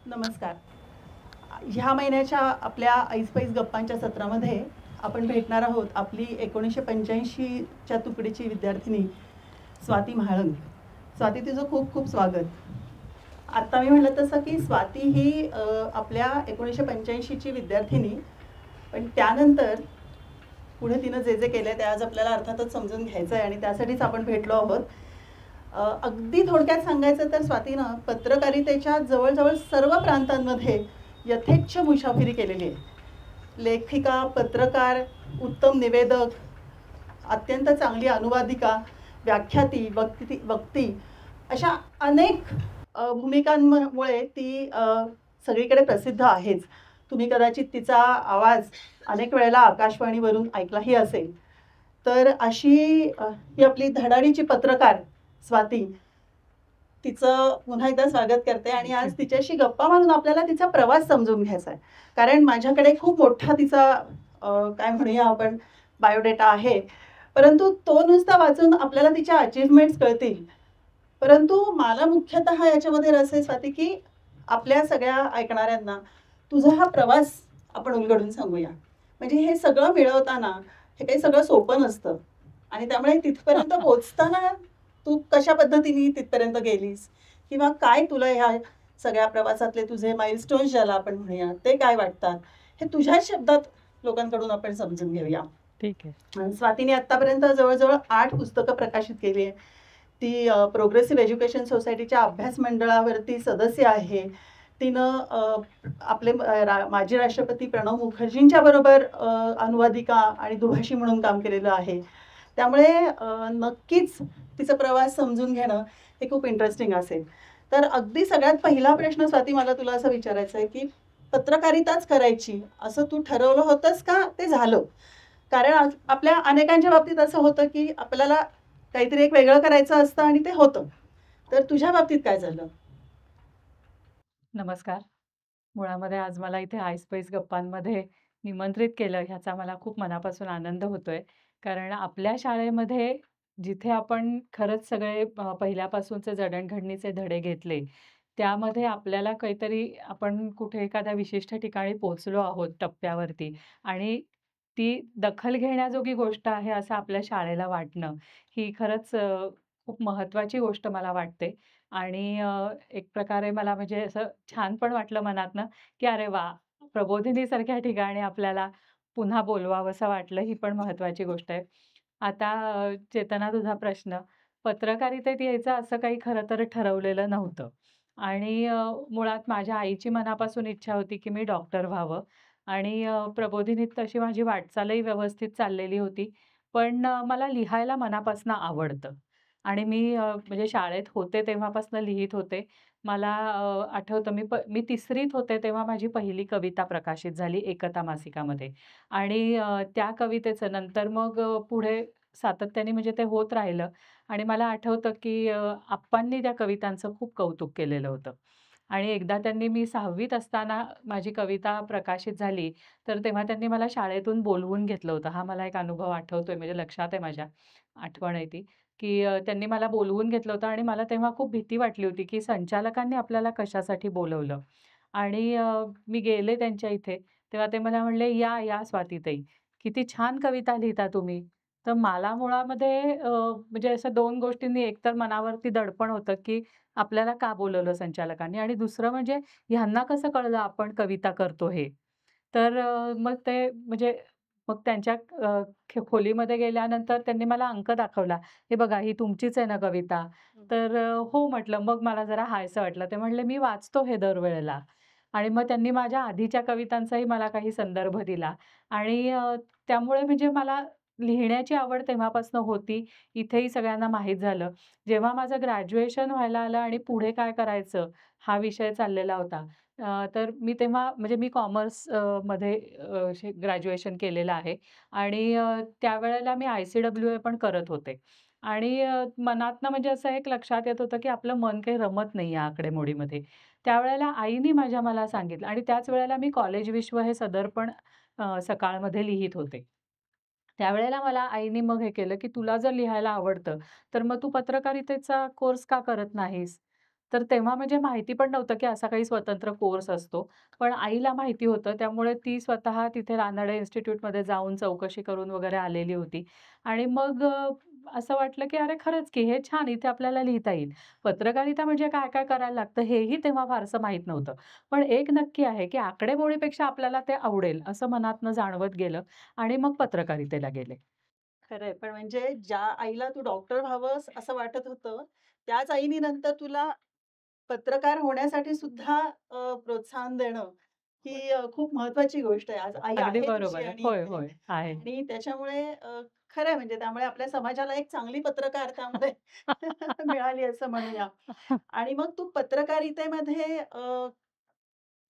नमस्कार. ह्या महिन्याच्या आपल्या ऐसपैस गप्पांच्या सत्रामध्ये आपण भेटणार आहोत आपली 1985च्या तुकडीची विद्यार्थिनी स्वाती महाळंक. स्वाती, तुझं खूप खूप स्वागत. आत्ता मी म्हटलं तसं की स्वाती ही आपल्या 1985ची विद्यार्थिनी, पण त्यानंतर पुढे तिनं जे जे केलं ते आज आपल्याला अर्थातच समजून घ्यायचं आहे आणि त्यासाठीच आपण भेटलो आहोत. अगदी थोडक्यात सांगायचं तर स्वातीनं पत्रकारितेच्या जवळजवळ सर्व प्रांतांमध्ये यथेच्छ मुसाफिरी केलेली आहे. लेखिका, पत्रकार, उत्तम निवेदक, अत्यंत चांगली अनुवादिका, व्याख्याती, वक्ती अशा अनेक भूमिकांमुळे ती सगळीकडे प्रसिद्ध आहेच. तुम्ही कदाचित तिचा आवाज अनेक वेळेला आकाशवाणीवरून ऐकलाही असेल. तर अशी ही आपली धडाडीची पत्रकार स्वाती, तिचं पुन्हा एकदा स्वागत करते आणि आज तिच्याशी गप्पा मारून आपल्याला तिचा प्रवास समजून घ्यायचा आहे. कारण माझ्याकडे खूप मोठा तिचा काय म्हणूया आपण बायोडेटा आहे, परंतु तो नुसता वाचून आपल्याला तिच्या अचीव्हमेंट्स कळतील. परंतु मला मुख्यतः याच्यामध्ये रस आहे स्वाती, की आपल्या सगळ्या ऐकणाऱ्यांना तुझा हा प्रवास आपण उलगडून सांगूया. म्हणजे हे सगळं मिळवताना हे काही सगळं सोपं नसतं आणि त्यामुळे तिथपर्यंत पोहोचताना तू कशा पद्धतीने तिथपर्यंत गेलीस किंवा काय तुला ह्या सगळ्या प्रवासातले तुझे माइलस्टोन्स ज्याला आपण म्हणूया ते काय वाटतात, हे तुझ्या शब्दात लोकांकडून आपण समजून घेऊया. ठीक आहे. स्वातीने आतापर्यंत जवळजवळ 8 पुस्तकं प्रकाशित केली आहे. ती प्रोग्रेसिव्ह एज्युकेशन सोसायटीच्या अभ्यास मंडळावरती सदस्य आहे. तिनं आपले माजी राष्ट्रपती प्रणव मुखर्जींच्या बरोबर अनुवादिका आणि दुभाषी म्हणून काम केलेलं आहे. त्यामुळे नक्कीच तिचा प्रवास समजून घेणं हे खूप इंटरेस्टिंग असेल. तर अगदी सगळ्यात पहिला प्रश्न स्वाती, मला तुला असं विचारायचं आहे की पत्रकारिताच करायची असं तू ठरवलं होतंस का ते झालं? कारण आपल्या अनेकांच्या बाबतीत असं होतं की आपल्याला काहीतरी एक वेगळं करायचं असतं आणि ते होतं. तर तुझ्या बाबतीत काय झालं? नमस्कार. मुळामध्ये आज मला इथे ऐसपैस गप्पांमध्ये निमंत्रित केलं ह्याचा मला खूप मनापासून आनंद होतोय. कारण आपल्या शाळेमध्ये जिथे आपण खरंच सगळे पहिल्यापासूनचे जडणघडणीचे धडे घेतले, त्यामध्ये आपल्याला काहीतरी आपण कुठे एखाद्या विशिष्ट ठिकाणी पोहोचलो आहोत टप्प्यावरती आणि ती दखल घेण्याजोगी गोष्ट आहे असं आपल्या शाळेला वाटणं, ही खरंच खूप महत्त्वाची गोष्ट मला वाटते. आणि एक प्रकारे मला म्हणजे असं छान पण वाटलं मनातनं, की अरे वाह! प्रबोधिनीसारख्या ठिकाणी आपल्याला पुन्हा बोलवावसं वाटलं, ही पण महत्त्वाची गोष्ट आहे. आता चेतना, तुझा प्रश्न, पत्रकारितेत यायचं असं काही खरं तर ठरवलेलं नव्हतं. आणि मुळात माझ्या आईची मनापासून इच्छा होती, की मी डॉक्टर व्हावं आणि प्रबोधिनीत तशी माझी वाटचालही व्यवस्थित चाललेली होती. पण मला लिहायला मनापासून आवडतं. आणि मी म्हणजे शाळेत होते तेव्हापासून लिहीत होते. मला आठवतं मी 3रीत होते तेव्हा माझी पहिली कविता प्रकाशित झाली एकता मासिकामध्ये आणि त्या कवितेचं नंतर मग पुढे सातत्याने म्हणजे ते होत राहिलं आणि मला आठवतं की आप्पांनी त्या कवितांचं खूप कौतुक केलेलं होतं. आणि एकदा त्यांनी मी 6वीत असताना माझी कविता प्रकाशित झाली, तर तेव्हा त्यांनी मला शाळेतून बोलवून घेतलं होतं. हा मला एक अनुभव आठवतोय म्हणजे लक्षात आहे माझ्या, आठवण आहे ती. की त्यांनी मला बोलवून घेतलं होतं आणि मला तेव्हा खूप भीती वाटली होती, की संचालकांनी आपल्याला कशासाठी बोलवलं? आणि मी गेले त्यांच्या इथे, तेव्हा ते मला म्हणले, "या, या स्वातीताई, किती छान कविता लिहिता तुम्ही." तर मला मुळामध्ये म्हणजे अशा 2 गोष्टींनी एकतर मनावरती दडपण होतं, की आपल्याला का बोलवलं संचालकांनी आणि दुसरं म्हणजे ह्यांना कसं कळलं आपण कविता करतो हे? तर मग ते म्हणजे मग त्यांच्या खोलीमध्ये गेल्यानंतर त्यांनी मला अंक दाखवला. "हे बघा ही तुमचीच आहे ना कविता?" तर "हो" म्हटलं. मग मला जरा हायसं वाटलं. ते म्हणले, "मी वाचतो हे दरवेळेला." आणि मग त्यांनी माझ्या आधीच्या कवितांचाही मला काही संदर्भ दिला आणि त्यामुळे म्हणजे मला लिहिण्याची आवड तेव्हापासून होती. इथेही सगळ्यांना माहीत झालं. जेव्हा माझं ग्रॅज्युएशन व्हायला आलं आणि पुढे काय करायचं हा विषय चाललेला होता. तर मी तेव्हा म्हणजे मी कॉमर्स मध्ये ग्रॅज्युएशन केलेलं आहे आणि त्यावेळेला मी ICWA पण करत होते आणि मनातनं म्हणजे असं एक लक्षात येत होतं, की आपलं मन काही रमत नाही या आकडेमोडीमध्ये. त्यावेळेला आईनी मला सांगितलं आणि त्याच वेळेला मी कॉलेज विश्व हे सदर पण सकाळमध्ये लिहीत होते. त्यावेळेला मला आईनी मग हे केलं, की "तुला जर लिहायला आवडतं, तर मग तू पत्रकारितेचा कोर्स का करत नाहीस?" तर तेव्हा म्हणजे माहिती पण नव्हतं, की असा काही स्वतंत्र कोर्स असतो. पण आईला माहिती होतं. त्यामुळे ती स्वतः तिथे रानडे इन्स्टिट्यूटमध्ये जाऊन चौकशी करून वगैरे आलेली होती. आणि मग असं वाटलं, की अरे खरंच की हे छान इथे आपल्याला लिहिता येईल. पत्रकारिता म्हणजे काय-काय करायला लागतं हेही तेव्हा फारसं माहीत नव्हतं. पण एक नक्की आहे, की आकडेमोडीपेक्षा आपल्याला ते आवडेल असं मनातनं जाणवत गेलं आणि मग पत्रकारितेला गेले. खरंय. पण म्हणजे ज्या आईला तू डॉक्टर व्हावंस असं वाटत होतं, त्याच आईनी नंतर तुला पत्रकार होण्यासाठी सुद्धा प्रोत्साहन देणं, ही खूप महत्त्वाची गोष्ट आहे. आज आई अगदी आहे तुझी बरोबर आहे. आणि होय, होय. आहे. आणि त्याच्यामुळे खरं आहे म्हणजे त्यामुळे आपल्या समाजाला एक चांगली पत्रकार त्यामुळे मिळाली असं म्हणूया. आणि मग तू पत्रकारितेमध्ये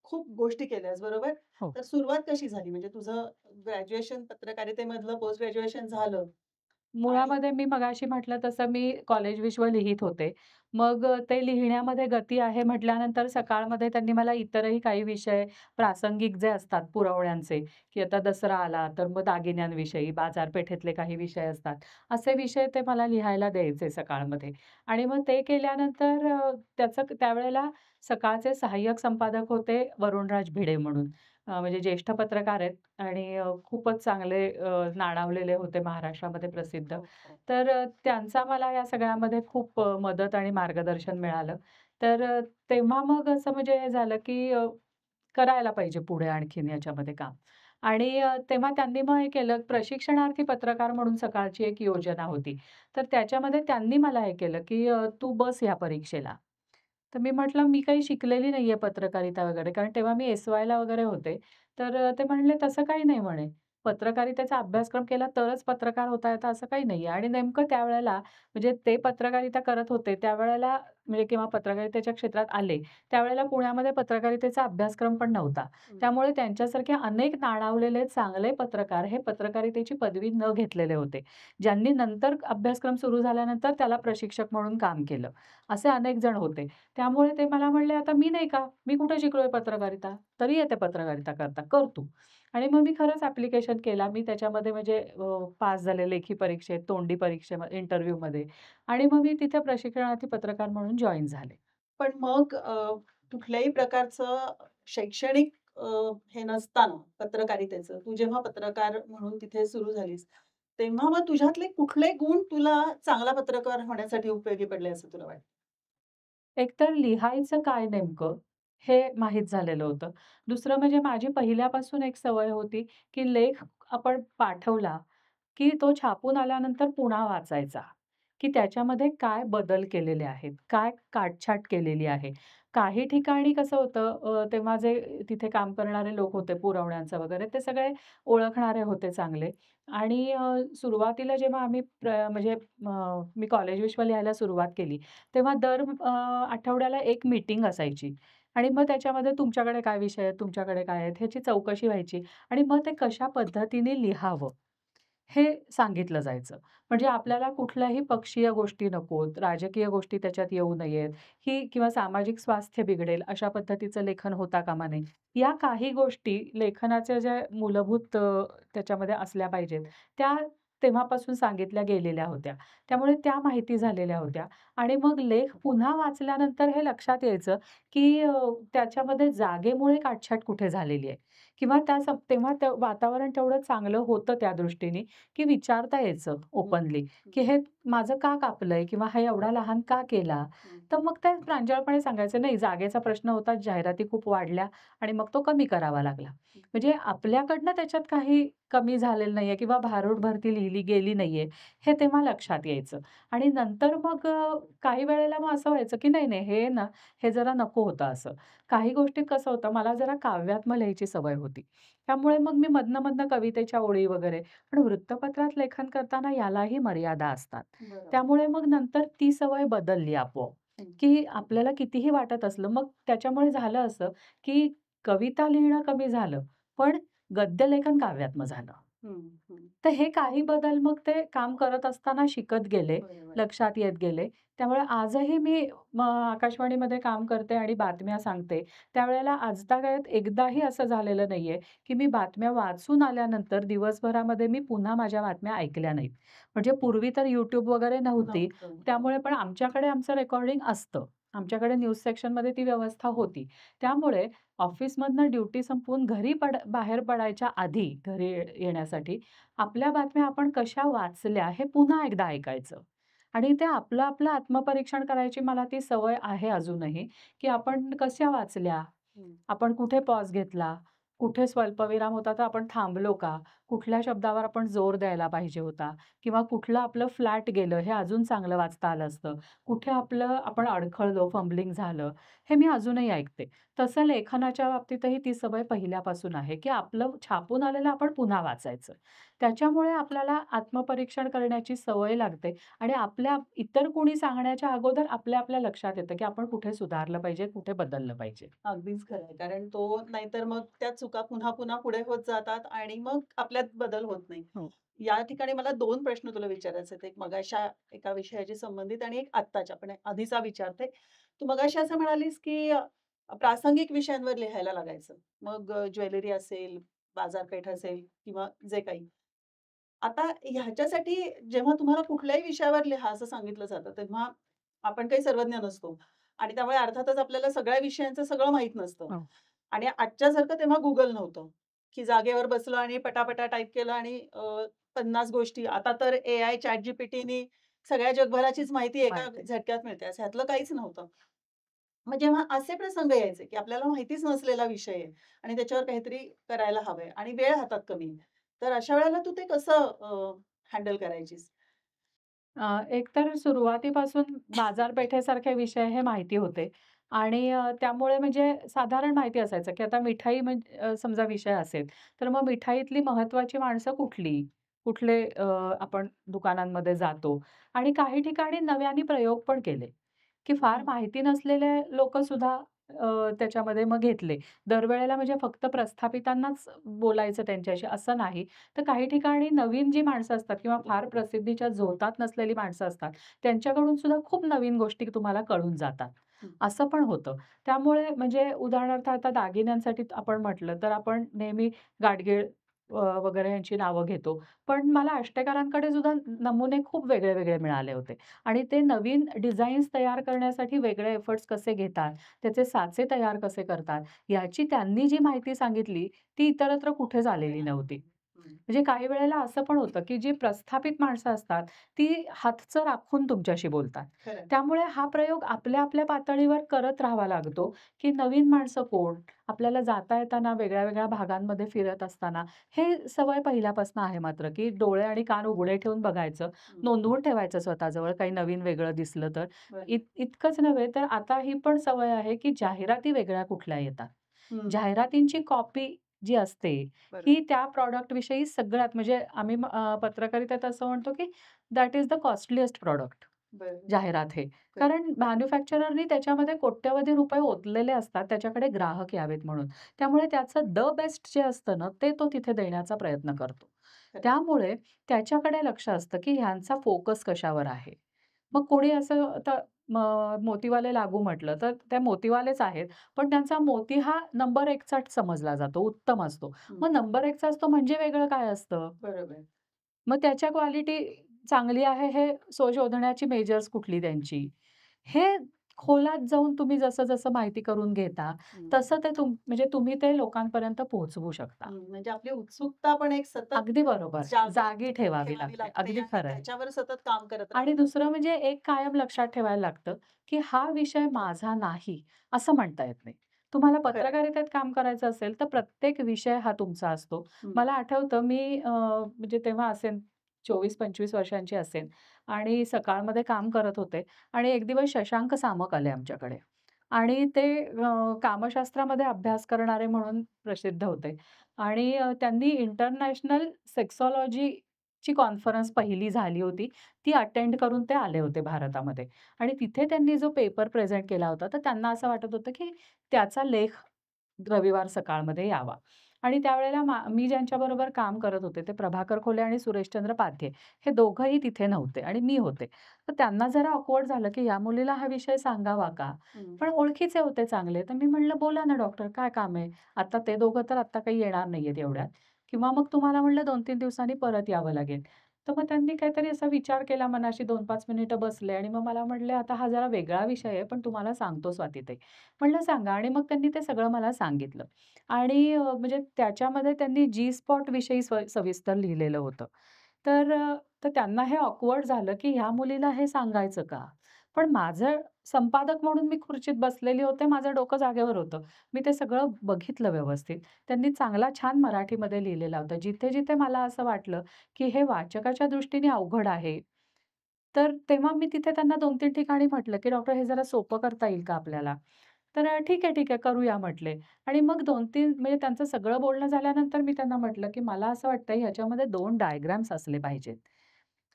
खूप गोष्टी केल्यास बरोबर? हो. तर सुरुवात कशी झाली? म्हणजे तुझं ग्रॅज्युएशन पत्रकारितेमधलं पोस्ट ग्रॅज्युएशन झालं आणि मुळामध्ये मी मगाशी म्हटलं तसं मी कॉलेज विश्व लिहीत होते. मग ते लिहिण्यामध्ये गती आहे म्हटल्यानंतर सकाळमध्ये त्यांनी मला इतरही काही विषय प्रासंगिक जे असतात पुरवण्यांचे, की आता दसरा आला तर मग दागिन्यांविषयी, बाजारपेठेतले काही विषय असतात. असे विषय ते मला लिहायला द्यायचे सकाळमध्ये आणि मग ते केल्यानंतर त्याचं त्यावेळेला सकाळचे सहाय्यक संपादक होते वरुणराज भिडे म्हणून. म्हणजे ज्येष्ठ पत्रकार आहेत आणि खूपच चांगले नाणावलेले होते महाराष्ट्रामध्ये प्रसिद्ध. हो, हो. तर त्यांचा मला या सगळ्यामध्ये खूप मदत आणि मार्गदर्शन मिळालं. तर तेव्हा मग असं म्हणजे हे झालं, की करायला पाहिजे पुढे आणखीन याच्यामध्ये काम. आणि तेव्हा त्यांनी मग हे केलं प्रशिक्षणार्थी पत्रकार म्हणून सकाळची एक योजना होती. तर त्याच्यामध्ये त्यांनी मला हे केलं, की "तू बस या परीक्षेला." तर मी म्हटलं, "मी काही शिकलेली नाहीये पत्रकारिता वगैरे." कारण तेव्हा मी एस-वायला वगैरे होते. तर ते म्हणले, "तसं काही नाही," म्हणे. "पत्रकारितेचा अभ्यासक्रम केला तरच पत्रकार होता येतं असं काही नाहीये." आणि नेमकं त्यावेळेला म्हणजे ते पत्रकारिता करत होते त्यावेळेला म्हणजे किंवा पत्रकारितेच्या क्षेत्रात आले, त्यावेळेला पुण्यामध्ये पत्रकारितेचा अभ्यासक्रम पण नव्हता. हं. त्यामुळे त्यांच्यासारखे अनेक नाणावलेले चांगले पत्रकार हे पत्रकारितेची पदवी न घेतलेले होते. ज्यांनी नंतर अभ्यासक्रम सुरू झाल्यानंतर त्याला प्रशिक्षक म्हणून काम केलं. असे अनेक जण होते. त्यामुळे ते मला म्हणले, "आता मी नाही का? मी कुठे शिकलोय पत्रकारिता? तरी येते पत्रकारिता करता, कर तू." आणि मग मी खरंच ॲप्लिकेशन केला. मी त्याच्यामध्ये म्हणजे पास झाले लेखी परीक्षेत, तोंडी परीक्षेमध्ये, इंटरव्ह्यूमध्ये आणि मग मी तिथे प्रशिक्षणार्थी पत्रकार म्हणून जॉइन झाले. पण मग कुठल्याही प्रकारचं शैक्षणिक हे नसताना पत्रकारितेचं, तू जेव्हा पत्रकार म्हणून तिथे सुरू झालीस, तेव्हा मग तुझ्यातले कुठले गुण तुला चांगला पत्रकार होण्यासाठी उपयोगी पडले असं तुला वाटतं? एकतर लिहायचं काय नेमकं, हे माहीत झालेलं होतं. दुसरं म्हणजे माझी पहिल्यापासून एक सवय होती, की लेख आपण पाठवला, की तो छापून आल्यानंतर पुन्हा वाचायचा, की त्याच्यामध्ये काय बदल केलेले आहेत, काय काटछाट केलेली आहे. काही ठिकाणी कसं होतं तेव्हा जे तिथे काम करणारे लोक होते पुरवण्यांचं वगैरे, ते सगळे ओळखणारे होते चांगले आणि सुरुवातीला जेव्हा आम्ही म्हणजे मी कॉलेज विश्व लिहायला सुरुवात केली, तेव्हा दर आठवड्याला एक मीटिंग असायची आणि मग त्याच्यामध्ये तुमच्याकडे काय विषय आहेत, तुमच्याकडे काय आहेत, ह्याची चौकशी व्हायची आणि मग ते कशा पद्धतीने लिहावं, हे सांगितलं जायचं. म्हणजे आपल्याला कुठल्याही पक्षीय गोष्टी नकोत, राजकीय गोष्टी त्याच्यात येऊ नयेत, ही किंवा सामाजिक स्वास्थ्य बिघडेल अशा पद्धतीचं लेखन होता कामा नये. या काही गोष्टी लेखनाच्या ज्या मूलभूत त्याच्यामध्ये असल्या पाहिजेत, त्या तेव्हापासून सांगितल्या गेलेल्या होत्या. त्यामुळे त्या माहिती झालेल्या होत्या आणि मग लेख पुन्हा वाचल्यानंतर हे लक्षात यायचं, की त्याच्यामध्ये जागेमुळे काटछाट कुठे झालेली आहे किंवा तेव्हा वातावरण तेवढं चांगलं होतं त्या दृष्टीने, की विचारता यायचं हं, ओपनली, हं, की हे माझं का कापलंय किंवा हा एवढा लहान का केला? हं, तर मग ते प्रांजळपणे सांगायचे, "नाही, जागेचा प्रश्न होता, जाहिराती खूप वाढल्या आणि मग तो कमी करावा लागला." हं. म्हणजे आपल्याकडनं त्याच्यात काही कमी झालेलं नाहीये किंवा भारूड भरती लिहिली गेली नाहीये, हे तेव्हा लक्षात यायचं. आणि नंतर मग काही वेळेला मग असं व्हायचं, की नाही, नाही, हे ना, हे जरा नको होतं असं. काही गोष्टीत कसं होतं, मला जरा काव्यात्म लिहायची सवय होती. त्यामुळे मग मी मधनं-मधनं कवितेच्या ओळी वगैरे पण वृत्तपत्रात लेखन करताना यालाही मर्यादा असतात. बरोबर. त्यामुळे मग नंतर ती सवय बदलली आपोआप, हं, की आपल्याला कितीही वाटत असलं, मग त्याच्यामुळे झालं असं, की कविता लिहिणं कमी झालं, पण गद्यलेखन काव्यात्म झालं. हं, हं. तर हे काही बदल मग ते काम करत असताना शिकत गेले, बरोबर. लक्षात येत गेले. त्यामुळे आजही मी आकाशवाणीमध्ये काम करते आणि बातम्या सांगते. त्यावेळेला आजतागायत एकदाही असं झालेलं नाहीये, की मी बातम्या वाचून आल्यानंतर दिवसभरामध्ये मी पुन्हा माझ्या बातम्या ऐकल्या नाहीत. म्हणजे पूर्वी तर YouTube वगैरे नव्हती. नव्हतं. हो. त्यामुळे पण आमच्याकडे आमचं रेकॉर्डिंग असतं आमच्याकडे न्यूज सेक्शनमध्ये ती व्यवस्था होती. त्यामुळे ऑफिसमधनं ड्युटी संपवून बाहेर पडायच्या आधी घरी येण्यासाठी आपल्या बातम्या आपण कशा वाचल्या हे पुन्हा एकदा ऐकायचं. आणि ते आपलं आत्मपरीक्षण करायची मला ती सवय आहे अजूनही, की आपण कशा वाचल्या? हं. आपण कुठे पॉज घेतला? कुठे स्वल्पविराम होता तर आपण थांबलो का? कुठल्या शब्दावर आपण जोर द्यायला पाहिजे होता? किंवा कुठलं आपलं फ्लॅट गेलं हे अजून चांगलं वाचता आलं असतं. कुठे आपण अडखळलो, फंबलिंग झालं, हे मी अजूनही ऐकते. तसं लेखनाच्या बाबतीतही ती सवय पहिल्यापासून आहे, की आपलं छापून आलेलं आपण पुन्हा वाचायचं. त्याच्यामुळे आपल्याला आत्मपरीक्षण करण्याची सवय लागते आणि इतर कोणी सांगण्याच्या अगोदर आपल्या लक्षात येतं, की आपण कुठे सुधारलं पाहिजे, कुठे बदललं पाहिजे. अगदीच खरं आहे. कारण तो नाहीतर मग त्या चुका पुन्हा-पुन्हा पुढे होत जातात आणि मग आपल्यात बदल होत नाही. हो. या ठिकाणी मला 2 प्रश्न तुला विचारायचे आहेत. एक मगाशा एका विषयाशी संबंधित आणि एक आत्ताच्या. पण आधीचा विचारते. तू मगाशी असं म्हणालीस, की प्रासंगिक विषयांवर लिहायला लागायचं. मग ज्वेलरी असेल, बाजारपेठ असेल किंवा जे काही. आता ह्याच्यासाठी जेव्हा तुम्हाला कुठल्याही विषयावर लिहा असं सांगितलं जातं, तेव्हा आपण काही सर्वज्ञ नसतो आणि त्यामुळे अर्थातच आपल्याला सगळ्या विषयांचं सगळं माहीत नसतं. हो. आणि आजच्यासारखं तेव्हा Google नव्हतं, की जागेवर बसलो आणि पटापटा टाइप केलं आणि 50 गोष्टी. आता तर एआय, ChatGPTनी सगळ्या जगभराचीच माहिती एका माहिती. झटक्यात मिळते. असं ह्यातलं काहीच नव्हतं. मग जेव्हा असे प्रसंग यायचे, की आपल्याला माहितीच नसलेला विषय आहे आणि त्याच्यावर काहीतरी करायला हवंय आणि वेळ हातात कमी आहे. तर अशा वेळेला तू ते कसं हँडल करायचीस? एकतर सुरुवातीपासून बाजारपेठेसारखे विषय हे माहिती होते आणि त्यामुळे म्हणजे साधारण माहिती असायचं, की आता मिठाई समजा विषय असेल, तर मग मिठाईतली महत्त्वाची माणसं कुठली? कुठले आपण दुकानांमध्ये जातो आणि काही ठिकाणी नव्याने प्रयोग पण केले, की फार हं, माहिती नसलेले लोकंसुद्धा त्याच्यामध्ये मग घेतले. दरवेळेला म्हणजे फक्त प्रस्थापितांनाच बोलायचं त्यांच्याशी असं नाही. तर काही ठिकाणी नवीन जी माणसं असतात किंवा फार प्रसिद्धीच्या झोतात नसलेली माणसं असतात, त्यांच्याकडून सुद्धा खूप नवीन गोष्टी तुम्हाला कळून जातात. हं. असं पण होतं. त्यामुळे म्हणजे उदाहरणार्थ आता दागिन्यांसाठी आपण म्हटलं, तर आपण नेहमी गाडगीळ वगैरे यांची नावं घेतो. पण मला अष्टकारांकडे सुद्धा नमुने खूप वेगळे-वेगळे मिळाले होते आणि ते नवीन डिझाईन्स तयार करण्यासाठी वेगळे एफर्ट्स कसे घेतात, त्याचे साचे तयार कसे करतात, याची त्यांनी जी माहिती सांगितली, ती इतरत्र कुठेच आलेली नव्हती. हं. म्हणजे काही वेळेला असं पण होतं, की जी प्रस्थापित माणसं असतात, ती हातचं राखून तुमच्याशी बोलतात. खरं त्यामुळे हा प्रयोग आपल्या पातळीवर करत राहावा लागतो, की नवीन माणसं कोण? आपल्याला जाता येताना वेगळ्या-वेगळ्या भागांमध्ये फिरत असताना, हे सवय पहिल्यापासून आहे मात्र, की डोळे आणि कान उघडे ठेवून बघायचं, हं. नोंदवून ठेवायचं स्वतःजवळ काही नवीन वेगळं दिसलं तर. बरं. इतकंच नव्हे तर आता ही पण सवय आहे, की जाहिराती वेगळ्या कुठल्या येतात. हं. जाहिरातींची कॉपी जी असते, बरोबर. ही त्या प्रॉडक्टविषयी सगळ्यात म्हणजे पत्रकारितेत असं म्हणतो, की दॅट इस द कॉस्टलीएस्ट प्रॉडक्ट. बरं. जाहिरात हे. बरं. कारण मॅन्युफॅक्चररनी त्याच्यामध्ये कोट्यवधी रुपये ओतलेले असतात त्याच्याकडे ग्राहक यावेत म्हणून. त्यामुळे त्याचं द बेस्ट जे असतं ना, ते तो तिथे देण्याचा प्रयत्न करतो. खरं. त्यामुळे त्याच्याकडे लक्ष असतं, की ह्यांचा फोकस कशावर आहे. मग कोणी असं आता मोतीवाले लागू म्हटलं, तर त्या मोतीवालेच आहेत. पण त्यांचा मोती हा नंबर 1 चाच समजला जातो, उत्तम असतो. हं. मग नंबर 1 चा असतो म्हणजे वेगळं काय असतं? बरोबर. मग त्याच्या क्वालिटी चांगली आहे हे शोधण्याची मेजर्स कुठली त्यांची? हे खोलात जाऊन तुम्ही जसं-जसं माहिती करून घेता, हं. तसं ते म्हणजे तुम्ही ते लोकांपर्यंत पोहोचवू शकता. म्हणजे आपली उत्सुकता पण एक सतत अगदी बरोबर. जागृत जागी ठेवावी ठेवावी लागते. लागते अगदी आणि खरं त्याच्यावर सतत काम करत आणि राहावं दुसरं लागतं. म्हणजे एक कायम लक्षात ठेवायला लागतं, की हा विषय माझा नाही, असं म्हणता येत नाही. तुम्हाला खरं आहे. पत्रकारितेत काम करायचं असेल, तर प्रत्येक विषय हा तुमचा असतो. हं. मला आठवतं मी म्हणजे तेव्हा असेन 24-25 वर्षांची असेन आणि सकाळमध्ये काम करत होते आणि एक दिवस शशांक सामक आले आमच्याकडे आणि ते कामशास्त्रामध्ये अभ्यास करणारे म्हणून प्रसिद्ध होते आणि त्यांनी इंटरनॅशनल सेक्सॉलॉजीची कॉन्फरन्स पहिली झाली होती. ती अटेंड करून ते आले होते भारतामध्ये आणि तिथे त्यांनी जो पेपर प्रेझेंट केला होता, तर त्यांना असं वाटत होतं, की त्याचा लेख रविवार सकाळमध्ये यावा आणि त्यावेळेला मी ज्यांच्याबरोबर काम करत होते, ते प्रभाकर खोले आणि सुरेशचंद्र पाध्ये हे दोघंही तिथे नव्हते आणि मी होते. तर त्यांना जरा ऑकवर्ड झालं, की या मुलीला हा विषय सांगावा का? हं. पण ओळखीचे होते चांगले, तर मी म्हटलं, "बोला ना डॉक्टर, काय काम आहे?" आता ते दोघं तर आत्ता काही येणार नाहीयेत एवढ्यात किंवा मग तुम्हाला म्हटलं 2-3 दिवसांनी परत यावं लागेल. तर मग त्यांनी काहीतरी असा विचार केला मनाशी 2-5 मिनिटं बसले आणि मग मला म्हटले, "आता हा जरा वेगळा विषय आहे, पण तुम्हाला सांगतो स्वातीताई." म्हटलं, "सांगा." आणि मग त्यांनी ते सगळं मला सांगितलं आणि म्हणजे त्याच्यामध्ये त्यांनी जी-स्पॉट विषयी सविस्तर लिहिलेलं होतं. तर तर त्यांना हे ऑकवर्ड झालं, की ह्या मुलीला हे सांगायचं का? पण माझं संपादक म्हणून मी खुर्चीत बसलेले होते. माझं डोकं जागेवर होतं. मी ते सगळं बघितलं व्यवस्थित. त्यांनी चांगला छान मराठीमध्ये लिहिलेला होता. जिथे-जिथे मला असं वाटलं, की हे वाचकाच्या दृष्टीने अवघड आहे. तर तेव्हा मी तिथे त्यांना 2-3 ठिकाणी म्हटलं, की "डॉक्टर हे जरा सोपं करता येईल का आपल्याला?" तर "ठीक आहे, ठीक आहे, करूया" म्हटले. आणि मग 2-3 म्हणजे त्यांचं सगळं बोलणं झाल्यानंतर मी त्यांना म्हटलं, की "मला असं वाटतंय ह्याच्यामध्ये 2 डायग्राम्स असले पाहिजेत."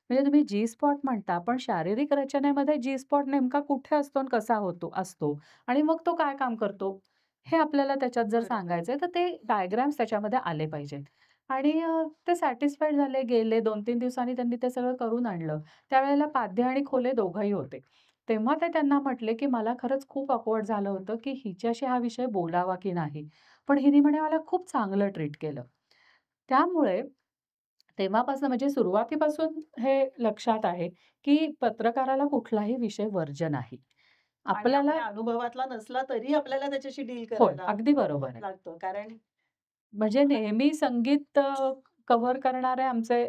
म्हणजे तुम्ही जी स्पॉट म्हणता, पण शारीरिक रचनेमध्ये जी स्पॉट नेमका कुठे असतो आणि कसा असतो आणि मग तो काय काम करतो, हे आपल्याला त्याच्यात जर बरोबर. सांगायचंय, तर ते डायग्राम्स त्याच्यामध्ये आले पाहिजेत. आणि ते सॅटिस्फाईड झाले, गेले 2-3 दिवसांनी त्यांनी ते सगळं करून आणलं. त्यावेळेला पाध्ये आणि खोले दोघंही होते. तेव्हा ते त्यांना म्हटले, की "मला खरंच खूप ऑकवर्ड झालं होतं, की हिच्याशी हा विषय बोलावा की नाही." पण हिने म्हणे मला खूप चांगलं ट्रीट केलं. त्यामुळे तेव्हापासून म्हणजे सुरुवातीपासून हे लक्षात आहे, की पत्रकाराला कुठलाही विषय वर्ज्य नाही. आणि आपल्याला आपल्या अनुभवातला नसला तरी आपल्याला त्याच्याशी डील होय, करायला अगदी बरोबर आहे. लागतं. कारण म्हणजे नेहमी संगीत कव्हर करणारे आमचे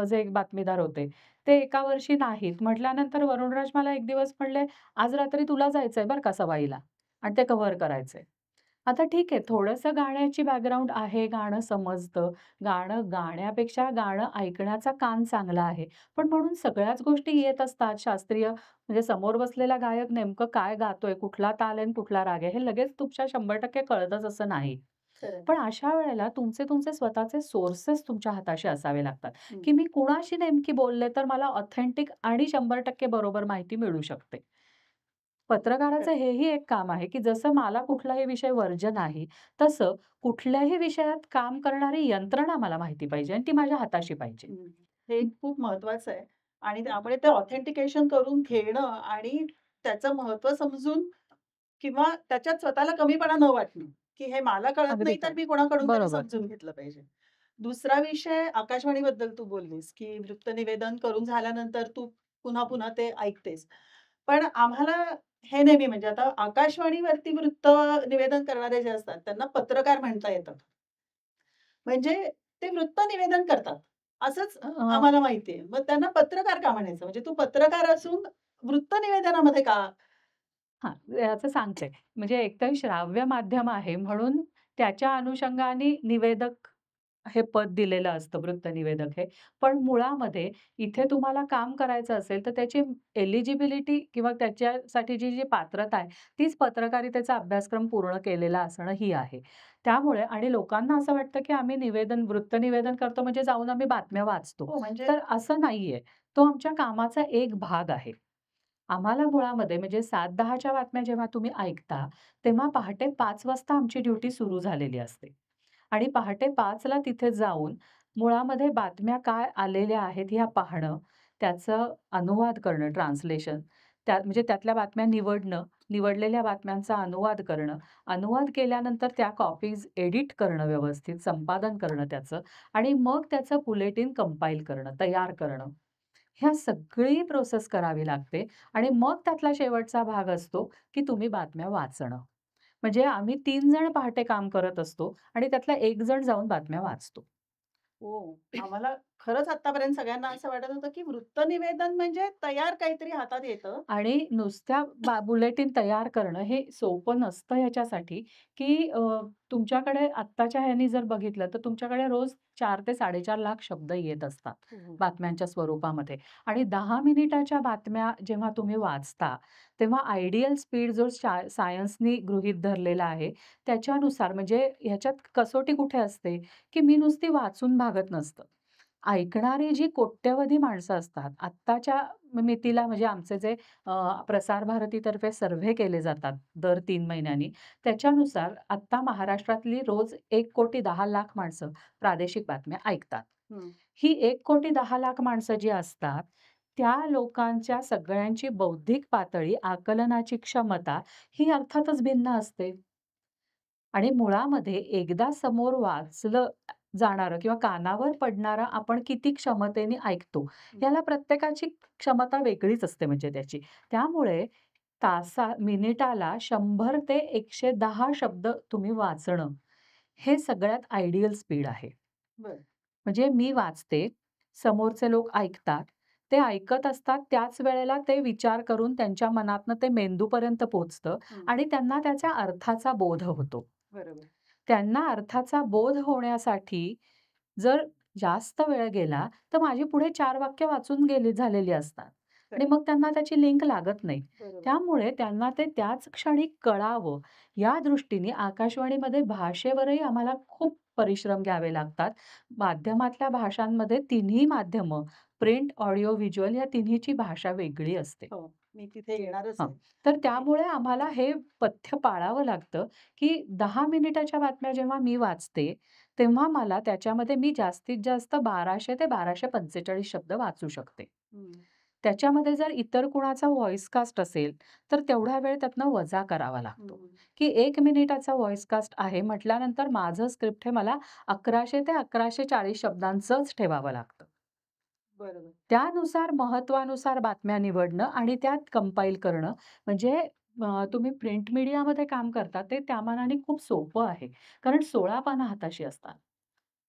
जे एक बातमीदार होते, ते एका वर्षी नाहीत. म्हटल्यानंतर वरुणराज मला एक दिवस म्हणले, "आज रात्री तुला जायचंय बरं का सवाईला आणि ते कव्हर करायचंय." आता ठीक आहे, थोडंसं गाण्याची बॅकग्राऊंड आहे, गाणं समजतं. गाणं गाण्यापेक्षा गाणं ऐकण्याचा कान चांगला आहे. पण म्हणून सगळ्याच गोष्टी येत असतात शास्त्रीय म्हणजे समोर बसलेला गायक नेमकं काय गातोय, कुठला ताल आहे आणि कुठला राग आहे, हे लगेच तुमच्या 100% कळतच असं नाही. खरं. पण अशा वेळेला तुमचे स्वतःचे सोर्सेस तुमच्या हाताशी असावे लागतात, हं. की मी कुणाशी नेमकी बोलले तर मला ऑथेंटिक आणि 100% बरोबर माहिती मिळू शकते. पत्रकाराचं खरं. हेही एक काम आहे, की जसं मला कुठलाही विषय वर्ज्य नाही, तसं कुठल्याही विषयात काम करणारी यंत्रणा मला माहिती पाहिजे आणि ती माझ्या हाताशी पाहिजे. हं. हे खूप महत्वाचं आहे आणि त्यामुळे ते ऑथेंटिकेशन करून घेणं आणि त्याचं महत्त्व समजून किंवा त्याच्यात स्वतःला कमीपणा न वाटणं, की हे मला कळत अगदी नाही तर खरं. मी कोणाकडून तरी बरोबर. समजून घेतलं पाहिजे. दुसरा विषय आकाशवाणीबद्दल तू बोललीस, की वृत्तनिवेदन करून झाल्यानंतर तू पुन्हा-पुन्हा ते ऐकतेस. पण आम्हाला हे नेहमी म्हणजे आता आकाशवाणीवरती वृत्त निवेदन करणारे जे असतात, त्यांना पत्रकार म्हणता येतं. म्हणजे ते वृत्त निवेदन करतात. असंच अ, आम्हाला माहिती आहे. मग त्यांना पत्रकार का म्हणायचं? म्हणजे तू पत्रकार असून वृत्त निवेदनामध्ये का? हां, याचं सांगते. म्हणजे एकतर श्राव्य माध्यम आहे म्हणून त्याच्या अनुषंगाने निवेदक हे पद दिलेलं असतं, वृत्तनिवेदक हे. पण मुळामध्ये इथे तुम्हाला काम करायचं असेल, तर त्याची एलिजिबिलिटी किंवा त्याच्यासाठी जी पात्रता आहे, तीच पत्रकारितेचा अभ्यासक्रम पूर्ण केलेला असणं ही आहे. त्यामुळे आणि लोकांना असं वाटतं, की आम्ही वृत्तनिवेदन करतो म्हणजे जाऊन आम्ही बातम्या वाचतो. हो, म्हणजे तर असं नाहीये. तो आमच्या कामाचा एक भाग आहे. आम्हाला मुळामध्ये म्हणजे 7:10च्या बातम्या जेव्हा तुम्ही ऐकता, तेव्हा पहाटे 5 वाजता आमची ड्युटी सुरू झालेली असते. आणि पहाटे 5ला तिथे जाऊन मुळामध्ये बातम्या काय आलेल्या आहेत ह्या पाहणं, त्याचं अनुवाद करणं, ट्रान्सलेशन, म्हणजे त्यातल्या बातम्या निवडणं, निवडलेल्या बातम्यांचा अनुवाद करणं, अनुवाद केल्यानंतर त्या कॉपीज एडिट करणं व्यवस्थित, संपादन करणं त्याचं आणि मग त्याचं बुलेटिन कंपाईल करणं, तयार करणं. ह्या सगळी प्रोसेस करावी लागते आणि मग त्यातला शेवटचा भाग असतो, की तुम्ही बातम्या वाचणं. म्हणजे आम्ही 3 जण पहाटे काम करत असतो आणि त्यातला 1 जण जाऊन बातम्या वाचतो. हो. आम्हाला खरंच आत्तापर्यंत सगळ्यांना असं वाटत होतं, की वृत्तनिवेदन म्हणजे तयार काहीतरी हातात येतं. आणि नुसत्या बुलेटिन तयार करणं हे सोपं नसतं ह्याच्यासाठी, की तुमच्याकडे आत्ताच्या ह्यानी जर बघितलं, तर तुमच्याकडे रोज 4 ते 4.5 लाख शब्द येत असतात, हो. बातम्यांच्या स्वरूपामध्ये. आणि 10 मिनिटाच्या बातम्या जेव्हा तुम्ही वाचता, तेव्हा आयडियल स्पीड जो सायन्सनी गृहीत धरलेला आहे, त्याच्यानुसार म्हणजे ह्याच्यात कसोटी कुठे असते, की मी नुसती वाचून भागत नसतं. ऐकणारी जी कोट्यवधी माणसं असतात, आत्ताच्या मितीला म्हणजे आमचे जे प्रसार भारतीतर्फे सर्व्हे केले जातात दर 3 महिन्यांनी, त्याच्यानुसार आत्ता महाराष्ट्रातली रोज 1,10,00,000 माणसं प्रादेशिक बातम्या ऐकतात. हं. ही 1,10,00,000 माणसं जी असतात, त्या लोकांच्या सगळ्यांची बौद्धिक पातळी, आकलनाची क्षमता ही अर्थातच भिन्न असते. आणि मुळामध्ये एकदा समोर वाचलं जाणारं किंवा कानावर पडणारं आपण किती क्षमतेने ऐकतो, हं. याला प्रत्येकाची क्षमता वेगळीच असते म्हणजे त्याची. त्यामुळे मिनिटाला 100 ते 110 शब्द तुम्ही वाचणं, हे सगळ्यात आयडियल स्पीड आहे. बरं. म्हणजे मी वाचते, समोरचे लोक ऐकतात. ते ऐकत असतात त्याच वेळेला ते विचार करून त्यांच्या मनातनं ते मेंदूपर्यंत पोहोचतं हं. आणि त्यांना त्याच्या अर्थाचा बोध होतो. बरोबर. त्यांना अर्थाचा बोध होण्यासाठी जर जास्त वेळ गेला, तर माझी पुढे 4 वाक्य वाचून झालेली असतात आणि खरं. मग त्यांना त्याची लिंक लागत नाही. बरोबर. त्यामुळे त्यांना ते त्याच क्षणी कळावं, या दृष्टीने आकाशवाणीमध्ये भाषेवरही आम्हाला खूप परिश्रम घ्यावे लागतात. माध्यमातल्या भाषांमध्ये तिन्ही माध्यमं, प्रिंट, ऑडिओ, व्हिज्युअल या तिन्हीची भाषा वेगळी असते. हो. मी तिथे येणारच हां. आहे. तर आणि त्यामुळे आम्हाला हे पथ्य पाळावं लागतं, की 10 मिनिटाच्या बातम्या जेव्हा मी वाचते, तेव्हा मला त्याच्यामध्ये मी जास्तीत जास्त 1200 ते 1245 शब्द वाचू शकते. हं. त्याच्यामध्ये जर इतर कुणाचा व्हॉइस कास्ट असेल, तर तेवढा वेळ त्यातनं वजा करावा हं, लागतो, हं. की 1 मिनिटाचा व्हॉइस कास्ट आहे म्हटल्यानंतर माझं स्क्रिप्ट हे मला 1100 ते 1140 शब्दांचंच ठेवावं लागतं. बरोबर. त्यानुसार महत्त्वानुसार बातम्या निवडणं आणि त्यात कंपाईल करणं म्हणजे तुम्ही प्रिंट मीडियामध्ये काम करता ते त्या मानाने खूप सोपं आहे. कारण 16 पानं हाताशी असतात.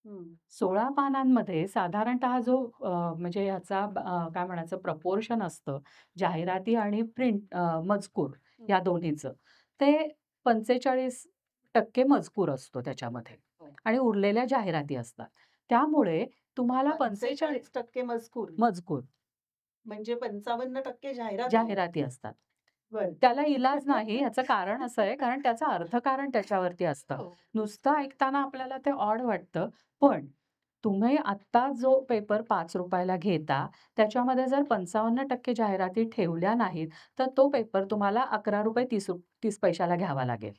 हं. 16 पानांमध्ये साधारणतः जो म्हणजे ह्याचा काय म्हणायचं प्रपोर्शन असतं जाहिराती आणि मजकूर हं. या दोन्हीचं, ते 45% मजकूर असतो त्याच्यामध्ये हो. आणि उरलेल्या जाहिराती असतात. त्यामुळे तुम्हाला 45 45% मजकूर मजकूर म्हणजे 55% जाहिराती. जाहिराती असतात. बरं. त्याला इलाज नाही. याचं कारण असं आहे, कारण त्याचं अर्थकारण त्याच्यावरती असतं. हो. नुसतं ऐकताना आपल्याला ते ऑड वाटतं. पण तुम्ही आत्ता जो पेपर ₹5 ला घेता, त्याच्यामध्ये जर 55% जाहिराती ठेवल्या नाहीत, तर तो पेपर तुम्हाला ₹11.30 ला घ्यावा लागेल.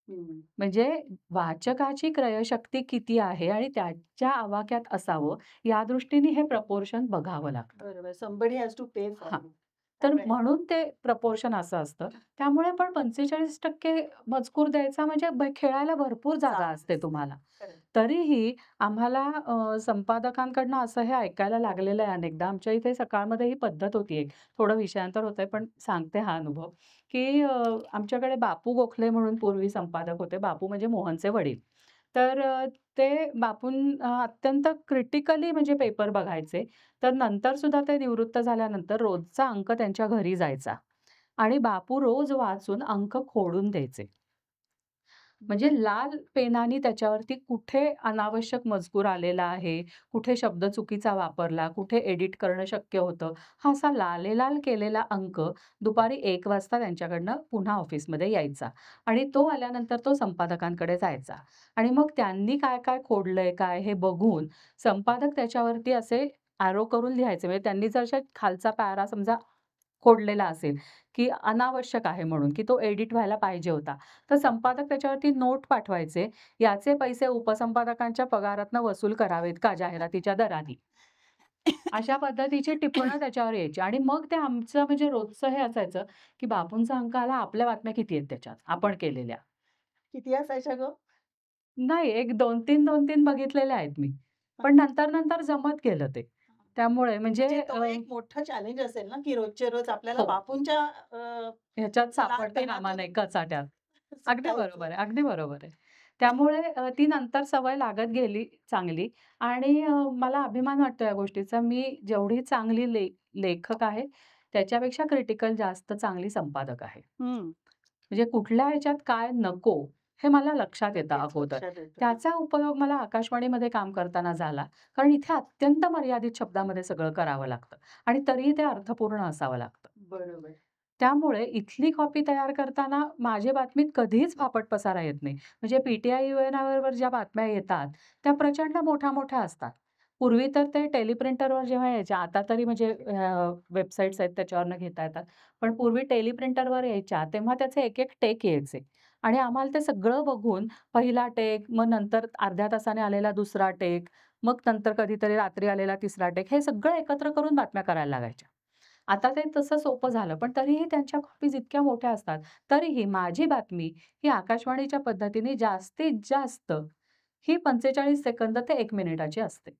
हं. म्हणजे वाचकाची क्रयशक्ती किती आहे आणि त्याच्या आवाक्यात असावं, या दृष्टीने हे प्रपोर्शन बघावं लागतं. बरोबर. somebody has to pay for हां. it. तर त्यामुळे म्हणून ते प्रपोर्शन असं असतं. त्यामुळे पण 45% मजकूर द्यायचा म्हणजे खेळायला भरपूर जागा जागा असते असते. तुम्हाला. खरं. तरीही आम्हाला संपादकांकडनं असं हे ऐकायला लागलेलं आहे अनेकदा. आमच्या इथे सकाळमध्ये ही पद्धत होती एक. थोडं विषयांतर होतंय पण सांगते हा अनुभव, की आमच्याकडे बापू गोखले म्हणून पूर्वी संपादक होते. बापू म्हणजे मोहनचे वडील. तर ते अत्यंत क्रिटिकली म्हणजे पेपर बघायचे. तर नंतर सुद्धा ते निवृत्त झाल्यानंतर रोजचा अंक त्यांच्या घरी जायचा आणि बापू रोज वाचून अंक खोडून द्यायचे. म्हणजे बरं. लाल पेनाने त्याच्यावरती कुठे अनावश्यक मजकूर आलेला आहे, कुठे शब्द चुकीचा वापरला, कुठे एडिट करणं शक्य होतं, हा असा लालेलाल केलेला अंक दुपारी 1 वाजता त्यांच्याकडनं पुन्हा ऑफिसमध्ये यायचा आणि तो आल्यानंतर तो संपादकांकडे जायचा आणि मग त्यांनी काय-काय खोडलंय काय हे बघून संपादक त्याच्यावरती असे एरो करून लिहायचे. म्हणजे त्यांनी जर अशा खालचा पॅरा समजा खोडलेला असेल, की अनावश्यक आहे म्हणून, की तो एडिट व्हायला पाहिजे होता. तर संपादक त्याच्यावरती नोट पाठवायचे, याचे पैसे उपसंपादकांच्या पगारातनं वसूल करावेत का जाहिरातीच्या दराने? अशा पद्धतीची टिपणं त्याच्यावर यायची आणि मग ते आमचं म्हणजे रोजचं हे असायचं, की बापूंचा अंक आला, आपल्या बातम्या किती आहेत त्याच्यात आपण केलेल्या? किती असायच्या गं? नाही, एक 2-3, 2-3 बघितलेल्या आहेत मी. हां. पण नंतर गेलं ते. त्यामुळे म्हणजे म्हणजे तो एक मोठं चॅलेंज असेल ना, की रोजच्या रोज आपल्याला हो. बापूंच्या ह्याच्यात लाल सापडता कामा पेनातून नये कचाट्यात. अगदी सुटायचं. बरोबर आहे, अगदी बरोबर आहे. त्यामुळे ती नंतर सवय लागत गेली चांगली आणि मला अभिमान वाटतो या गोष्टीचा. मी जेवढी चांगली लेखक आहे, त्याच्यापेक्षा क्रिटिकल जास्त चांगली संपादक आहे. हं. म्हणजे कुठल्या ह्याच्यात काय नको, हे मला लक्षात येतं लगेच अगोदर. लक्षात येतं. हां. त्याचा उपयोग मला आकाशवाणीमध्ये काम करताना झाला. कारण इथे अत्यंत मर्यादित शब्दामध्ये सगळं करावं लागतं आणि तरीही ते अर्थपूर्ण असावं लागतं. बरोबर. त्यामुळे इथली कॉपी तयार करताना माझ्या बातमीत कधीच फापट पसारा येत नाही. म्हणजे पी-टी-आय, यू-एन-आयवर ज्या बातम्या येतात, त्या प्रचंड मोठ्या-मोठ्या असतात. पूर्वी तर ते टेलिप्रिंटरवर जेव्हा यायच्या, आता तरी म्हणजे वेबसाईट्स आहेत त्याच्यावरनं घेता येतात. पण पूर्वी टेलिप्रिंटरवर यायच्या, तेव्हा त्याचे एक-एक टेक यायचे आणि आम्हाला ते सगळं बघून पहिला टेक, मग नंतर अर्ध्या तासाने आलेला दुसरा टेक, मग नंतर कधीतरी रात्री आलेला तिसरा टेक, हे सगळं एकत्र करून बातम्या करायला लागायच्या. आता ते तसं सोपं झालं, पण तरीही त्यांच्या कॉपीज इतक्या मोठ्या असतात. तरीही माझी बातमी ही आकाशवाणीच्या पद्धतीने जास्तीत जास्त ही 45 सेकंद ते 1 मिनिटाची असते.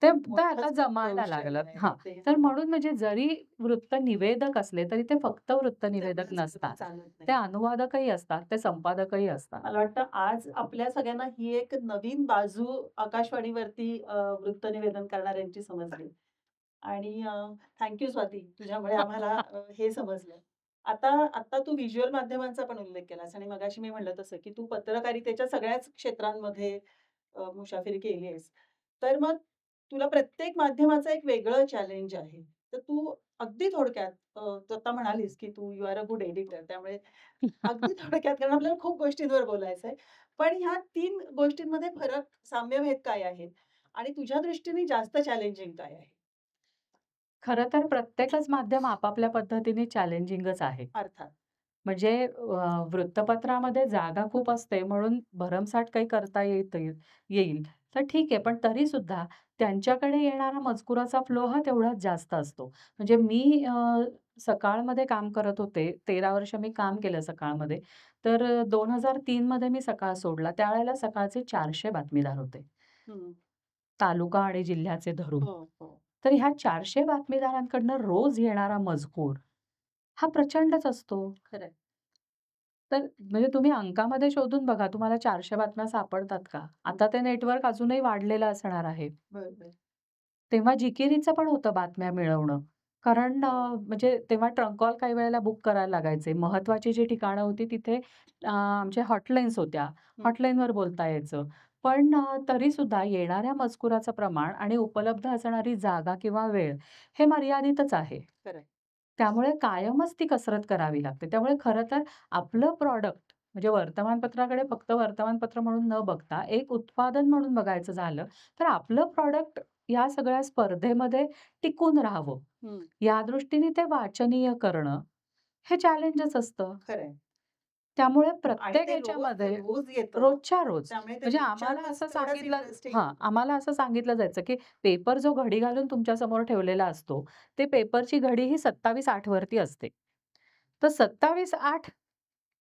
ते ते आता मोठंच जमायला कौशल्य लागलं. आहे हां, ते. तर हां. म्हणून म्हणजे जरी वृत्तनिवेदक असले, तरी ते फक्त वृत्तनिवेदक तेवढंच करून नसतात. चालत ते नाही. अनुवादकही असतात, ते संपादकही असतात. मला वाटतं आज आपल्या सगळ्यांना ही एक नवीन बाजू आकाशवाणीवरती वृत्तनिवेदन करणाऱ्यांची समजली. आणि स्वाती. तुझ्यामुळे आम्हाला हे समजलं. आता आता तू व्हिज्युअल माध्यमांचा पण उल्लेख केलास आणि मगाशी मी म्हटलं तसं, की तू पत्रकारितेच्या सगळ्याच क्षेत्रांमध्ये मुसाफिरी केली आहेस. तर मग तुला प्रत्येक माध्यमाचं एक वेगळं चॅलेंज आहे. तर तू अगदी थोडक्यात तू आता म्हणालीस, की तू you are a good editor त्यामुळे अगदी थोडक्यात कारण आपल्याला खूप गोष्टींवर बोलायचंय. पण ह्या 3 गोष्टींमध्ये फरक, साम्यभेद काय आहेत? आणि तुझ्या दृष्टीने जास्त चॅलेंजिंग काय आहे? खरं तर प्रत्येकच माध्यम आपापल्या पद्धतीने चॅलेंजिंगच आहे. अर्थात. म्हणजे वृत्तपत्रामध्ये जागा खूप असते म्हणून भरमसाठ काही करता येईल. तर ठीक आहे. पण तरीसुद्धा त्यांच्याकडे येणारा मजकुराचा फ्लो हा तेवढाच जास्त असतो. म्हणजे मी सकाळमध्ये काम करत होते. 13 वर्ष मी काम केलं सकाळमध्ये. तर 2003 मध्ये मी सकाळ सोडला. त्यावेळेला सकाळचे 400 बातमीदार होते. हं. तालुका आणि जिल्ह्याचे धरून. हो, हो. तर ह्या 400 बातमीदारांकडनं रोज येणारा मजकूर हा प्रचंडच असतो. खरंय. तर म्हणजे तुम्ही अंकामध्ये शोधून बघा, तुम्हाला 400 बातम्या सापडतात का? आता ते नेटवर्क अजूनही वाढलेलं असणार आहे. बरोबर. तेव्हा जिकिरीचं पण होतं बातम्या मिळवणं. कारण म्हणजे तेव्हा ट्रंक कॉल काही वेळेला बुक करायला लागायचे. महत्त्वाची जी ठिकाणं होती तिथे आमच्या हॉटलाईन्स होत्या. हं. हॉटलाईनवर बोलता यायचं. पण तरीसुद्धा येणाऱ्या मजकुराचं प्रमाण आणि उपलब्ध असणारी जागा किंवा वेळ हे मर्यादितच आहे. खरंय. त्यामुळे कायमच ती कसरत करावी लागते. त्यामुळे खरं तर आपलं प्रॉडक्ट म्हणजे वर्तमानपत्राकडे फक्त वर्तमानपत्र म्हणून न बघता एक उत्पादन म्हणून बघायचं झालं, तर आपलं प्रॉडक्ट या सगळ्या स्पर्धेमध्ये टिकून राहावं, हं. या दृष्टीने ते वाचनीय करणं हे चॅलेंजच असतं. खरंय. त्यामुळे आणि प्रत्येक ते रोज ह्याच्यामध्ये रोज येतं. रोजच्या रोज त्यामुळे ते म्हणजे लेक्चरच तेवढंच इंटरेस्टिंग आम्हाला असं सांगितलं जायचं, की पेपर जो घडी घालून तुमच्या समोर ठेवलेला असतो, ते पेपरची घडी ही 27:08 वरती असते. तर 27:08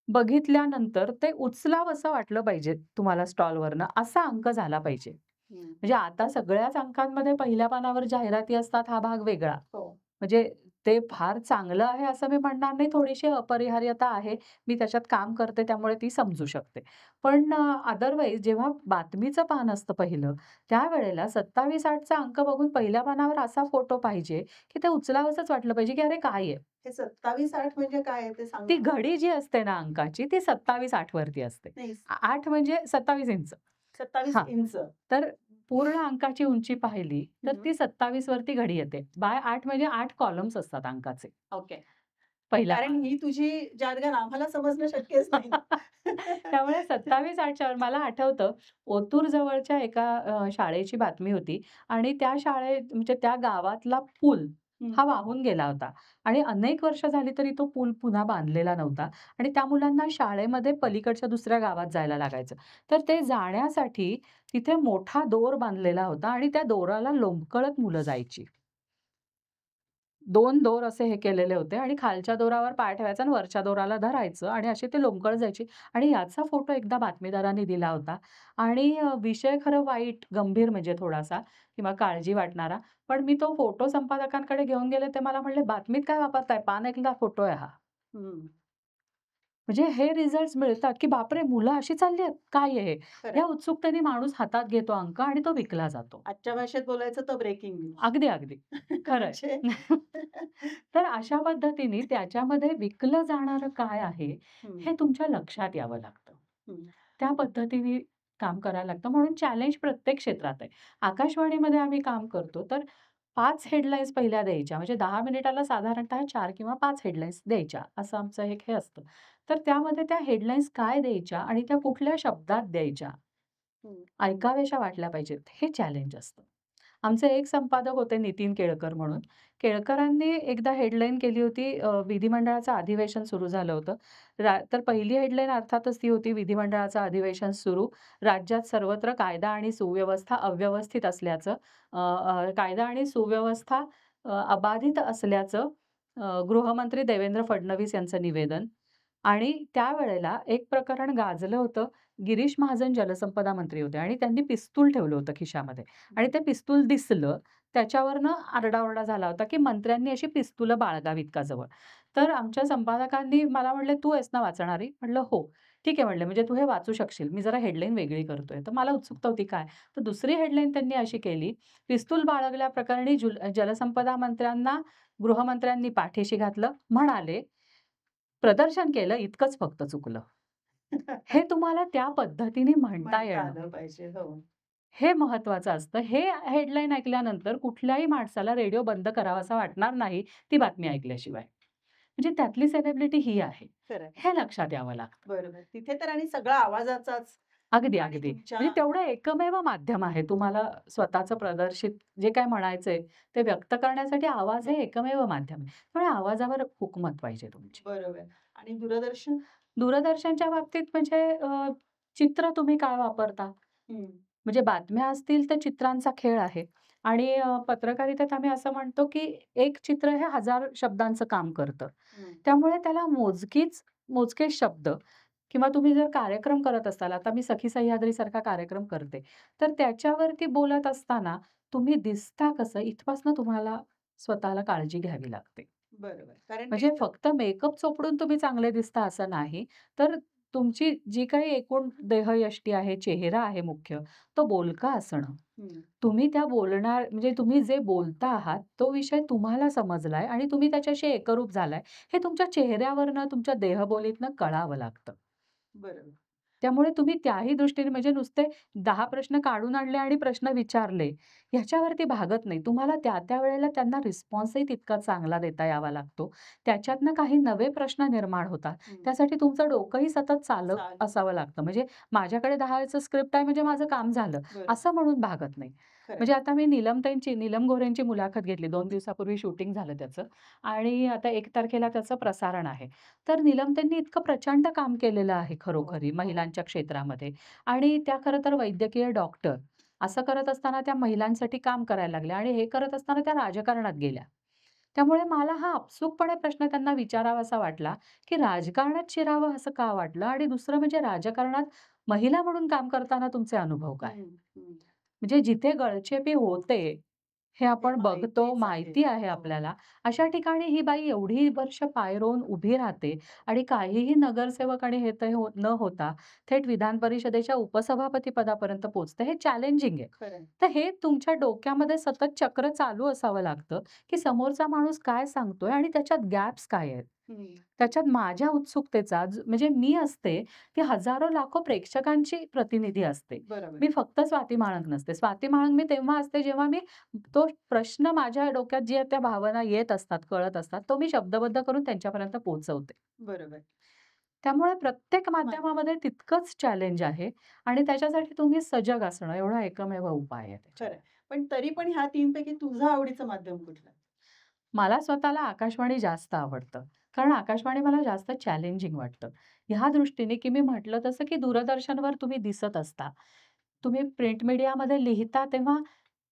बघितल्यानंतर ते उचलावसं वाटलं पाहिजे तुम्हाला स्टॉलवरनं, असा अंक झाला पाहिजे. हं. म्हणजे आता सगळ्याच अंकांमध्ये पहिल्या पानावर जाहिराती असतात हा भाग वेगळा. हो. म्हणजे ते फार चांगलं आहे असं मी म्हणणार नाही. थोडीशी अपरिहार्यता आहे. मी त्याच्यात काम करते त्यामुळे ती समजू शकते. पण अदरवाईज जेव्हा बातमीचं पान असतं पहिलं, त्यावेळेला 27-8 चा अंक बघून पहिल्या पानावर असा फोटो पाहिजे, की ते उचलावसंच वाटलं पाहिजे, की अरे काय आहे? हे 27-8 म्हणजे काय आहे ते सांग ती ना? घडी जी असते ना अंकाची ती 27-8 वरती असते. नाही 8 म्हणजे 27 इंच. 27 हां. इंच. तर पूर्ण अंकाची उंची पाहिली, तर हं. ती 27 वरती घडी येते. बाय 8 म्हणजे 8 कॉलम्स असतात अंकाचे ओके. पहिल्या कारण पानात. ही तुझी जार्गन आम्हाला समजणं शक्यच नाही ना. त्यामुळे 27-8 वर मला आठवतं ओतूर जवळच्या एका शाळेची बातमी होती आणि त्या शाळेत म्हणजे त्या गावातला पूल हं. हा वाहून गेला होता आणि अनेक वर्ष झाली तरी तो पूल पुन्हा बांधलेला नव्हता आणि त्या मुलांना शाळेमध्ये पलीकडच्या दुसऱ्या गावात जायला लागायचं. तर ते जाण्यासाठी तिथे मोठा दोर बांधलेला होता आणि त्या दोराला लोंबकळत मुलं जायची. 2 दोर असे हे केलेले होते आणि खालच्या दोरावर पाय ठेवायचा आणि वरच्या दोराला धरायचं आणि अशी ती लोंबकळ जायची आणि याचा फोटो एकदा बातमीदारांनी दिला होता आणि विषय खरं वाईट, गंभीर म्हणजे थोडासा किंवा काळजी वाटणारा. पण मी तो फोटो संपादकांकडे घेऊन गेले. ते मला म्हटले, "बातमीत काय वापरताय? पान एकला फोटो आहे हा." हं. म्हणजे हे रिझल्ट्स मिळतात, की बापरे! मुलं अशी चालली आहेत? काय आहे हे? खरंय. या उत्सुकतेने माणूस हातात घेतो अंक आणि तो विकला जातो. आजच्या भाषेत बोलायचं तर ब्रेकिंग न्यूज. अगदी, अगदी. खरंय. म्हणजे तर अशा पद्धतीने त्याच्यामध्ये विकलं जाणारं काय आहे, हं, हे तुमच्या लक्षात यावं लागतं. हं, त्या पद्धतीने काम करायला लागतं. म्हणून चॅलेंज प्रत्येक क्षेत्रात आहे. आकाशवाणीमध्ये आम्ही काम करतो, तर 5 हेडलाईन्स पहिल्या द्यायच्या. म्हणजे 10 मिनिटाला साधारणतः 4 किंवा 5 हेडलाईन्स द्यायच्या, असं आमचं एक हे असतं. तर त्यामध्ये त्या हेडलाईन्स काय द्यायच्या आणि त्या कुठल्या शब्दात द्यायच्या, हं. ऐकाव्याशा वाटल्या पाहिजेत, हे चॅलेंज असतं. आमचे एक संपादक होते नितीन केळकर म्हणून. केळकरांनी एकदा हेडलाईन केली होती विधिमंडळाचं अधिवेशन सुरू झालं होतं. तर पहिली हेडलाईन अर्थातच ती होती विधिमंडळाचं अधिवेशन सुरू. राज्यात सर्वत्र कायदा आणि सुव्यवस्था अव्यवस्थित असल्याचं कायदा आणि सुव्यवस्था अबाधित असल्याचं गृहमंत्री देवेंद्र फडणवीस यांचं निवेदन. आणि त्यावेळेला एक प्रकरण गाजलं होतं. गिरीश महाजन जलसंपदा मंत्री होते आणि त्यांनी पिस्तूल ठेवलं होतं खिशामध्ये आणि ते पिस्तूल दिसलं. त्याच्यावरनं आरडाओरडा झाला होता, की मंत्र्यांनी अशी पिस्तुलं बाळगावीत का जवळ? तर आमच्या संपादकांनी मला म्हटले, "तू आहेस ना वाचणारी?" म्हटलं, "हो." "ठीक आहे," म्हटले, "म्हणजे तू हे वाचू शकशील. मी जरा हेडलाईन वेगळी करतोय." तर मला उत्सुकता होती काय? तर दुसरी हेडलाईन त्यांनी अशी केली, "पिस्तूल बाळगल्याप्रकरणी जलसंपदा मंत्र्यांना गृहमंत्र्यांनी पाठीशी घातलं. म्हणाले, प्रदर्शन केलं इतकंच फक्त चुकलं." हे तुम्हाला त्या पद्धतीने म्हणता म्हणता येणं, आलं पाहिजे. हो. हे महत्वाचं असतं. हे हेडलाईन ऐकल्यानंतर कुठल्याही माणसाला रेडिओ बंद करावासा वाटणार नाही, ती बातमी ऐकल्याशिवाय. म्हणजे त्यातली सेलेब्रिटी ही आहे. खरं हे लक्षात यावं लागतं. बरोबर. तिथे तर आणि सगळा आवाजाचाच अगदी, आणि अगदी. तुमच्या म्हणजे तेवढं एकमेव माध्यम आहे तुम्हाला स्वतःचं प्रदर्शित जे काही म्हणायचंय ते व्यक्त करण्यासाठी आवाज हे एकमेव माध्यम आहे. त्यामुळे आवाजावर हुकूमत पाहिजे तुमची. बरोबर आणि दूरदर्शन? दूरदर्शनच्या बाबतीत म्हणजे चित्र तुम्ही काय वापरता? हं, म्हणजे बातम्या असतील तर चित्रांचा खेळ आहे आणि पत्रकारितेत आम्ही असं म्हणतो, की एक चित्र हे 1000 शब्दांचं काम करतं. हं. त्यामुळे त्याला मोजके शब्द किंवा तुम्ही जर कार्यक्रम करत असाल, आता मी सखी सह्याद्रीसारखा कार्यक्रम करते, तर त्याच्यावरती बोलत असताना तुम्ही दिसता कसं इथपासून तुम्हाला स्वतःला काळजी घ्यावी लागते. बरोबर. कारण म्हणजे तेच तर. फक्त मेकअप चोपडून तुम्ही चांगले दिसता असं नाही, तर तुमची जी काही एकूण देहयष्टी आहे, चेहरा आहे मुख्य, तो बोलका असणं. हं. तुम्ही त्या बोलणार म्हणजे तुम्ही जे बोलता आहात, तो विषय तुम्हाला समजलाय आणि तुम्ही त्याच्याशी एकरूप झालाय, हे तुमच्या चेहऱ्यावरनं, तुमच्या देहबोलीतनं कळावं लागतं. बरोबर. त्यामुळे तुम्ही त्याही दृष्टीने म्हणजे नुसते 10 प्रश्न काढून आणले आणि प्रश्न विचारले, ह्याच्यावरती भागत नाही. तुम्हाला त्या वेळेला त्यांना रिस्पॉन्सही तितका चांगला देता यावा लागतो. त्याच्यातनं काही नवे प्रश्न निर्माण होतात. हं. त्यासाठी तुमचं डोकंही सतत चालू चालेल. असावं लागतं. म्हणजे माझ्याकडे 10 वेळचं स्क्रिप्ट आहे म्हणजे माझं काम झालं, बरोबर. असं म्हणून भागत नाही. खरं म्हणजे आता मी नीलम गोऱ्हेंची मुलाखत घेतली. 2 दिवसापूर्वी शूटिंग झालं त्याचं आणि आता 1 तारखेला त्याचं प्रसारण आहे. तर नीलम त्यांनी इतकं प्रचंड काम केलेलं आहे हो, खरोखरी हो. महिलांच्या क्षेत्रामध्ये आणि त्या खरं तर वैद्यकीय डॉक्टर. असं करत असताना त्या महिलांसाठी काम करायला लागल्या आणि हे करत असताना त्या राजकारणात गेल्या. त्यामुळे मला हा आपसूकपणे प्रश्न त्यांना विचारावासा वाटला, की राजकारणात शिरावं असं का वाटलं? आणि दुसरं म्हणजे राजकारणात महिला म्हणून काम करताना तुमचे अनुभव काय? हं, हं. म्हणजे जिथे गळचेपी होते, हे हे आपण बघतो, माहितीच आहे. माहिती आहे हो. आपल्याला. अशा ठिकाणी ही बाई एवढी वर्ष पाय रोवून उभी राहते आणि काहीही नगरसेवक आणि हे ते न होता थेट विधान परिषदेच्या उपसभापती पदापर्यंत पोहोचते. हे चॅलेंजिंग आहे. खरं तर हे तुमच्या डोक्यामध्ये सतत चक्र चालू असावं लागतं, की समोरचा माणूस काय सांगतोय आणि त्याच्यात गॅप्स काय आहेत? हं. त्याच्यात माझ्या उत्सुकतेचा म्हणजे मी असते, ती हजारो लाखो प्रेक्षकांची प्रतिनिधी असते. बरोबर. मी फक्त स्वाती महाळंक नसते. स्वाती महाळंक मी तेव्हा असते जेव्हा मी तो प्रश्न माझ्या डोक्यात जे त्या भावना येत असतात, कळत असतात, तो मी शब्दबद्ध करून त्यांच्यापर्यंत पोहोचवते. बरोबर. त्यामुळे प्रत्येक मा माध्यमामध्ये तितकंच चॅलेंज आहे आणि त्याच्यासाठी तुम्ही सजग असणं एवढा एकमेव उपाय आहे त्याच्यावर. खरं पण तरी पण ह्या 3 पैकी तुझं आवडीचं माध्यम कुठलं? मला स्वतःला आकाशवाणी जास्त आवडतं. कारण आकाशवाणी मला जास्त चॅलेंजिंग वाटतं. ह्या दृष्टीने, की मी म्हटलं तसं, की दूरदर्शनवर तुम्ही दिसत असता. तुम्ही प्रिंट मीडियामध्ये लिहिता तेव्हा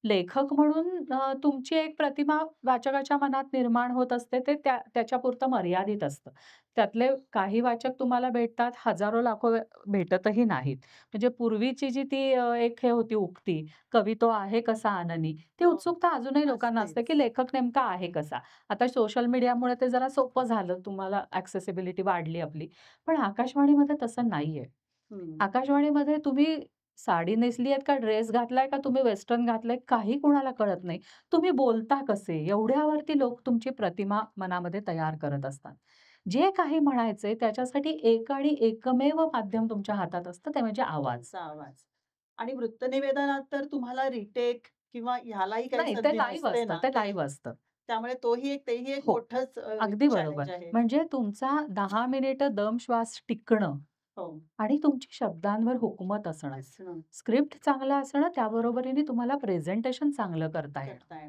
लेखक म्हणून तुमची एक प्रतिमा वाचकाच्या मनात निर्माण होत असते. ते त्याच्यापुरतं मर्यादित असतं. त्यातले काही वाचक तुम्हाला भेटतात, हजारो लाखो भेटतही नाहीत. म्हणजे पूर्वीची जी ती एक हे होती उक्ती, "कवी तो आहे कसा आननी." ती हो. उत्सुकता अजूनही लोकांना असते, असतेच. की लेखक नेमका आहे कसा? आता सोशल मीडियामुळे ते जरा सोपं झालं. तुम्हाला ॲक्सेसिबिलिटी वाढली आपली. पण आकाशवाणीमध्ये तसं नाहीये. हं. आकाशवाणीमध्ये तुम्ही साडी नेसली आहेत का ड्रेस घातलाय का तुम्ही वेस्टर्न घातलंय काही कोणाला कळत नाही. तुम्ही बोलता कसे एवढ्यावरती लोक तुमची प्रतिमा मनामध्ये तयार करत असतात. जे काही म्हणायचंय त्याच्यासाठी एक आणि एकमेव माध्यम तुमच्या हातात असतं ते म्हणजे आवाज. तुमचा आवाज. आणि वृत्तनिवेदनात तर तुम्हाला रिटेक किंवा ह्यालाही काही नाही ते संधी लाईव्ह नसते असतं, ना, ते तर लाईव्ह असतं. त्यामुळे तेही एक हो, मोठंच अगदी बरोबर. चॅलेंज आहे. म्हणजे तुमचा 10 मिनिटं दम श्वास टिकणं हो. आणि तुमची शब्दांवर हुकूमत असणं. असणं, स्क्रिप्ट चांगलं असणं, त्याबरोबरीने तुम्हाला प्रेझेंटेशन चांगलं करता येणं. करताय.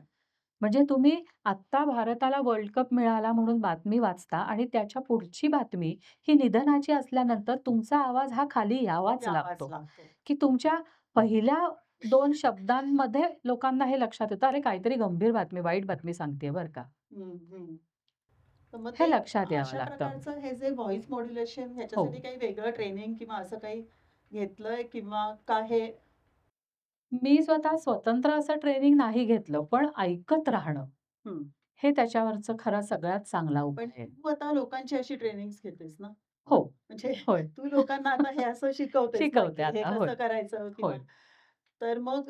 म्हणजे तुम्ही आत्ता भारताला वर्ल्ड कप मिळाला म्हणून बातमी वाचता आणि त्याच्या पुढची बातमी ही निधनाची असल्यानंतर तुमचा आवाज हा खाली यावाच यावाच लागतो, लागतो. की तुमच्या पहिल्या 2 शब्दांमध्ये लोकांना हे लक्षात येतं, अरे काहीतरी गंभीर बातमी, वाईट बातमी सांगतेय बरं का. हं, हं. तर मग हे ते लक्षात यावं अशा लागतं. प्रकारचं हे जे व्हॉईस मॉड्युलेशन हो. ह्याच्यासाठी काही वेगळं ट्रेनिंग किंवा असं काही घेतलंय किंवा का हे मी स्वतः स्वतंत्र असं ट्रेनिंग नाही घेतलं, पण ऐकत राहणं, हं. हे त्याच्यावरचं खरा सगळ्यात चांगला पण उपाय आहे. तू आता लोकांची अशी ट्रेनिंग्स घेतेस ना? हो, म्हणजे होय. तू लोकांना आता हे असं शिकवतेस ना, शिकवते की हे आता. होय, कसं करायचं किंवा होय. तर मग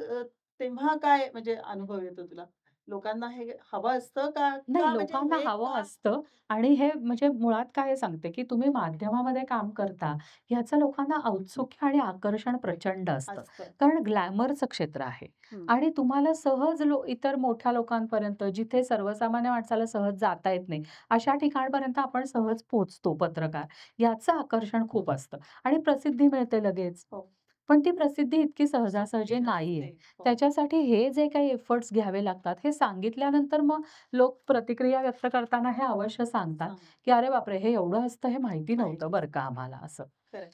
तेव्हा काय म्हणजे अनुभव येतो तुला? लोकांना हे हवं असतं का? नाही, का म्हणजे लोकांना हे हवं का असतं आणि हे म्हणजे मुळात काय सांगते, की तुम्ही माध्यमामध्ये काम करता, ह्याचं लोकांना औत्सुक्य आणि आकर्षण प्रचंड असतं. असतं? कारण ग्लॅमरचं क्षेत्र आहे हं. आणि तुम्हाला सहज इतर मोठ्या लोकांपर्यंत, जिथे सर्वसामान्य माणसाला सहज जाता येत नाही, अशा ठिकाणपर्यंत आपण सहज पोहोचतो पत्रकार. याचं आकर्षण खूप असतं आणि प्रसिद्धी मिळते लगेच. हो. पण ती प्रसिद्धी इतकी सहजासहजी सोपी नाहीये. नसते. हो. त्याच्यासाठी हे जे काही एफर्ट्स घ्यावे लागतात, हे सांगितल्यानंतर मग लोक प्रतिक्रिया व्यक्त करताना हे अवश्य सांगतात, सांग. की "अरे बापरे! हे एवढं असतं हे माहिती नव्हतं माहिती बरं का आम्हाला." असं. खरंय.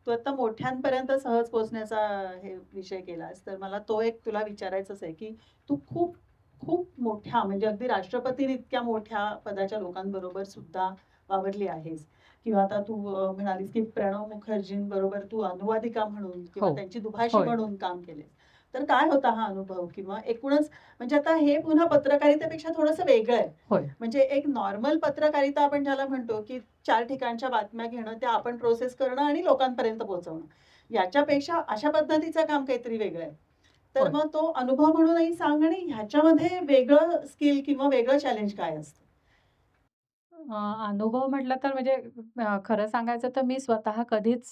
तू आता मोठ्यांपर्यंत सहज पोहोचण्याचा हे विषय केलास, तर मला तो एक तुला विचारायचंच आहे, की तू खूप, खूप मोठ्या म्हणजे अगदी राष्ट्रपतींइतक्या मोठ्या पदाच्या लोकांबरोबर सुद्धा वावरली आहेस किंवा आता तू म्हणालीस, की प्रणव मुखर्जींबरोबर तू अनुवादिका म्हणून हो. किंवा त्यांची दुभाषी होय, म्हणून काम केलेस. तर काय होता हा अनुभव? किंवा एकूणच म्हणजे आता हे पुन्हा पत्रकारितेपेक्षा थोडंसं वेगळं आहे. होय. म्हणजे एक नॉर्मल पत्रकारिता आपण ज्याला म्हणतो, की 4 ठिकाणच्या बातम्या घेणं, त्या आपण प्रोसेस करणं आणि लोकांपर्यंत पोहोचवणं. याच्यापेक्षा अशा पद्धतीचं काम काहीतरी वेगळं आहे. तर होय. मग तो अनुभव म्हणूनही सांग आणि ह्याच्यामध्ये वेगळं स्किल किंवा वेगळं चॅलेंज काय असतं? अनुभव म्हटलं तर म्हणजे खरं सांगायचं तर मी स्वतः कधीच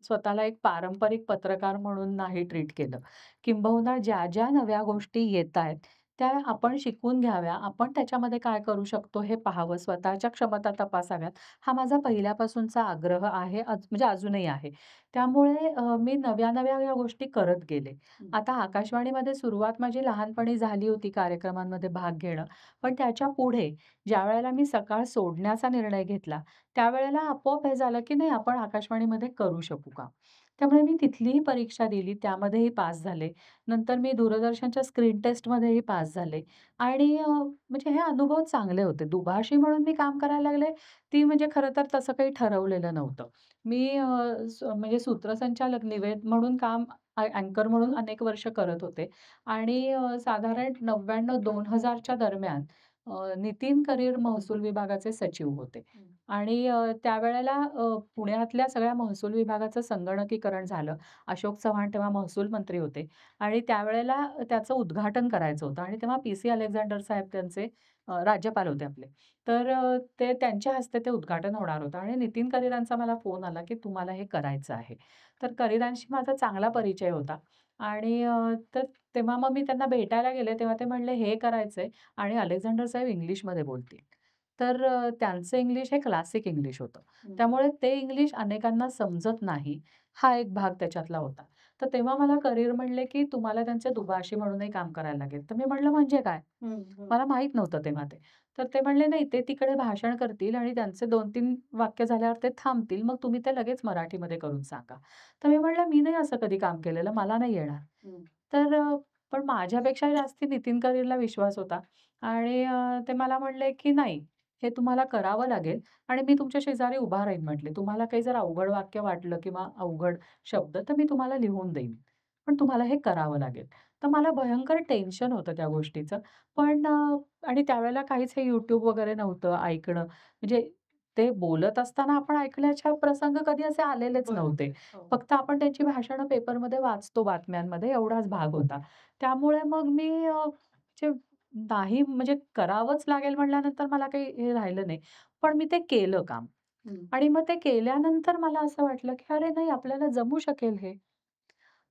स्वतःला एक पारंपरिक पत्रकार म्हणून नाही ट्रीट केलं. किंबहुना ज्या नव्या गोष्टी येतायत, त्या आपण शिकून घ्याव्या. आपण त्याच्यामध्ये काय करू शकतो हे पाहावं, स्वतःच्या क्षमता तपासाव्यात. हा माझा पहिल्यापासूनचा आग्रह आहे, म्हणजे अजूनही आहे. त्यामुळे मी नव्या-नव्या या गोष्टी करत गेले. हं. आता आकाशवाणीमध्ये सुरुवात माझी लहानपणी झाली होती कार्यक्रमांमध्ये भाग घेणं. पण त्याच्या पुढे ज्यावेळेला मी सकाळ सोडण्याचा निर्णय घेतला, त्यावेळेला आपोआप हे झालं, की नाही आपण आकाशवाणीमध्ये करू शकू का? त्यामुळे मी तिथलीही परीक्षा दिली, त्यामध्येही पास झाले. नंतर मी दूरदर्शनच्या स्क्रीन टेस्टमध्येही पास झाले आणि म्हणजे हे अनुभव चांगले होते. दुभाषी म्हणून मी काम करायला लागले, ती म्हणजे खरं तर तसं काही ठरवलेलं नव्हतं. मी म्हणजे सूत्रसंचालक म्हणून काम अँकर म्हणून अनेक वर्ष करत होते आणि साधारण 99-2000 च्या दरम्यान नितीन करिअर महसूल विभागाचे सचिव होते हं. आणि त्यावेळेला पुण्यातल्या सगळ्या महसूल विभागाचं संगणकीकरण झालं. अशोक चव्हाण तेव्हा महसूल मंत्री होते आणि त्यावेळेला त्याचं उद्घाटन करायचं होतं आणि तेव्हा पी.सी. अलेक्झांडर साहेब त्यांचे राज्यपाल होते आपले. तर ते त्यांच्या हस्ते ते उद्घाटन होणार होतं आणि नितीन करिरांचा मला फोन आला, की "तुम्हाला हे करायचं आहे." तर करिरांशी माझा चांगला परिचय होता आणि तर तेव्हा मग मी त्यांना भेटायला गेले, तेव्हा ते म्हणले, "हे करायचंय आणि अलेक्झांडर साहेब इंग्लिशमध्ये बोलतील." तर त्यांचं इंग्लिश हे क्लासिक इंग्लिश होतं. हं. त्यामुळे ते इंग्लिश अनेकांना समजत नाही, हा एक भाग त्याच्यातला होता. तर तेव्हा मला करियर म्हणले, की "तुम्हाला त्यांचे दुभाषी म्हणूनही काम करायला लागेल." तर मी म्हटलं, "म्हणजे काय?" हं, हं. मला माहीत नव्हतं तेव्हा ते. तर ते म्हणले, "नाही, ते तिकडे भाषण करतील आणि त्यांचे 2-3 वाक्य झाल्यावर ते थांबतील. मग तुम्ही ते लगेच मराठीमध्ये करून सांगा." तर मी म्हटलं, "मी नाही असं कधी काम केलेलं, मला नाही येणार." हं. तर पण माझ्यापेक्षा जास्ती नितीन करियरला विश्वास होता आणि ते मला म्हणले, की "नाही, हे तुम्हाला करावं लागेल आणि मी तुमच्या शेजारी उभा राहीन," म्हटले. "तुम्हाला काही जर अवघड वाक्य वाटलं किंवा अवघड शब्द, तर मी तुम्हाला लिहून देईन. पण तुम्हाला हे करावं लागेल." तर मला भयंकर टेन्शन होतं त्या गोष्टीचं. पण आणि त्यावेळेला काहीच हे YouTube वगैरे नव्हतं ऐकणं. म्हणजे ते बोलत असताना आपण ऐकण्याच्या प्रसंग कधी असे आलेलेच नव्हते. बरोबर. हो. फक्त आपण त्यांची भाषणं पेपरमध्ये वाचतो बातम्यांमध्ये एवढाच भाग होता. त्यामुळे मग मी म्हणजे नाही म्हणजे करावंच लागेल म्हटल्यानंतर मला काही हे राहिलं नाही. पण मी ते केलं काम हं. आणि मग ते केल्यानंतर मला असं वाटलं, की अरे नाही आपल्याला जमू शकेल हे.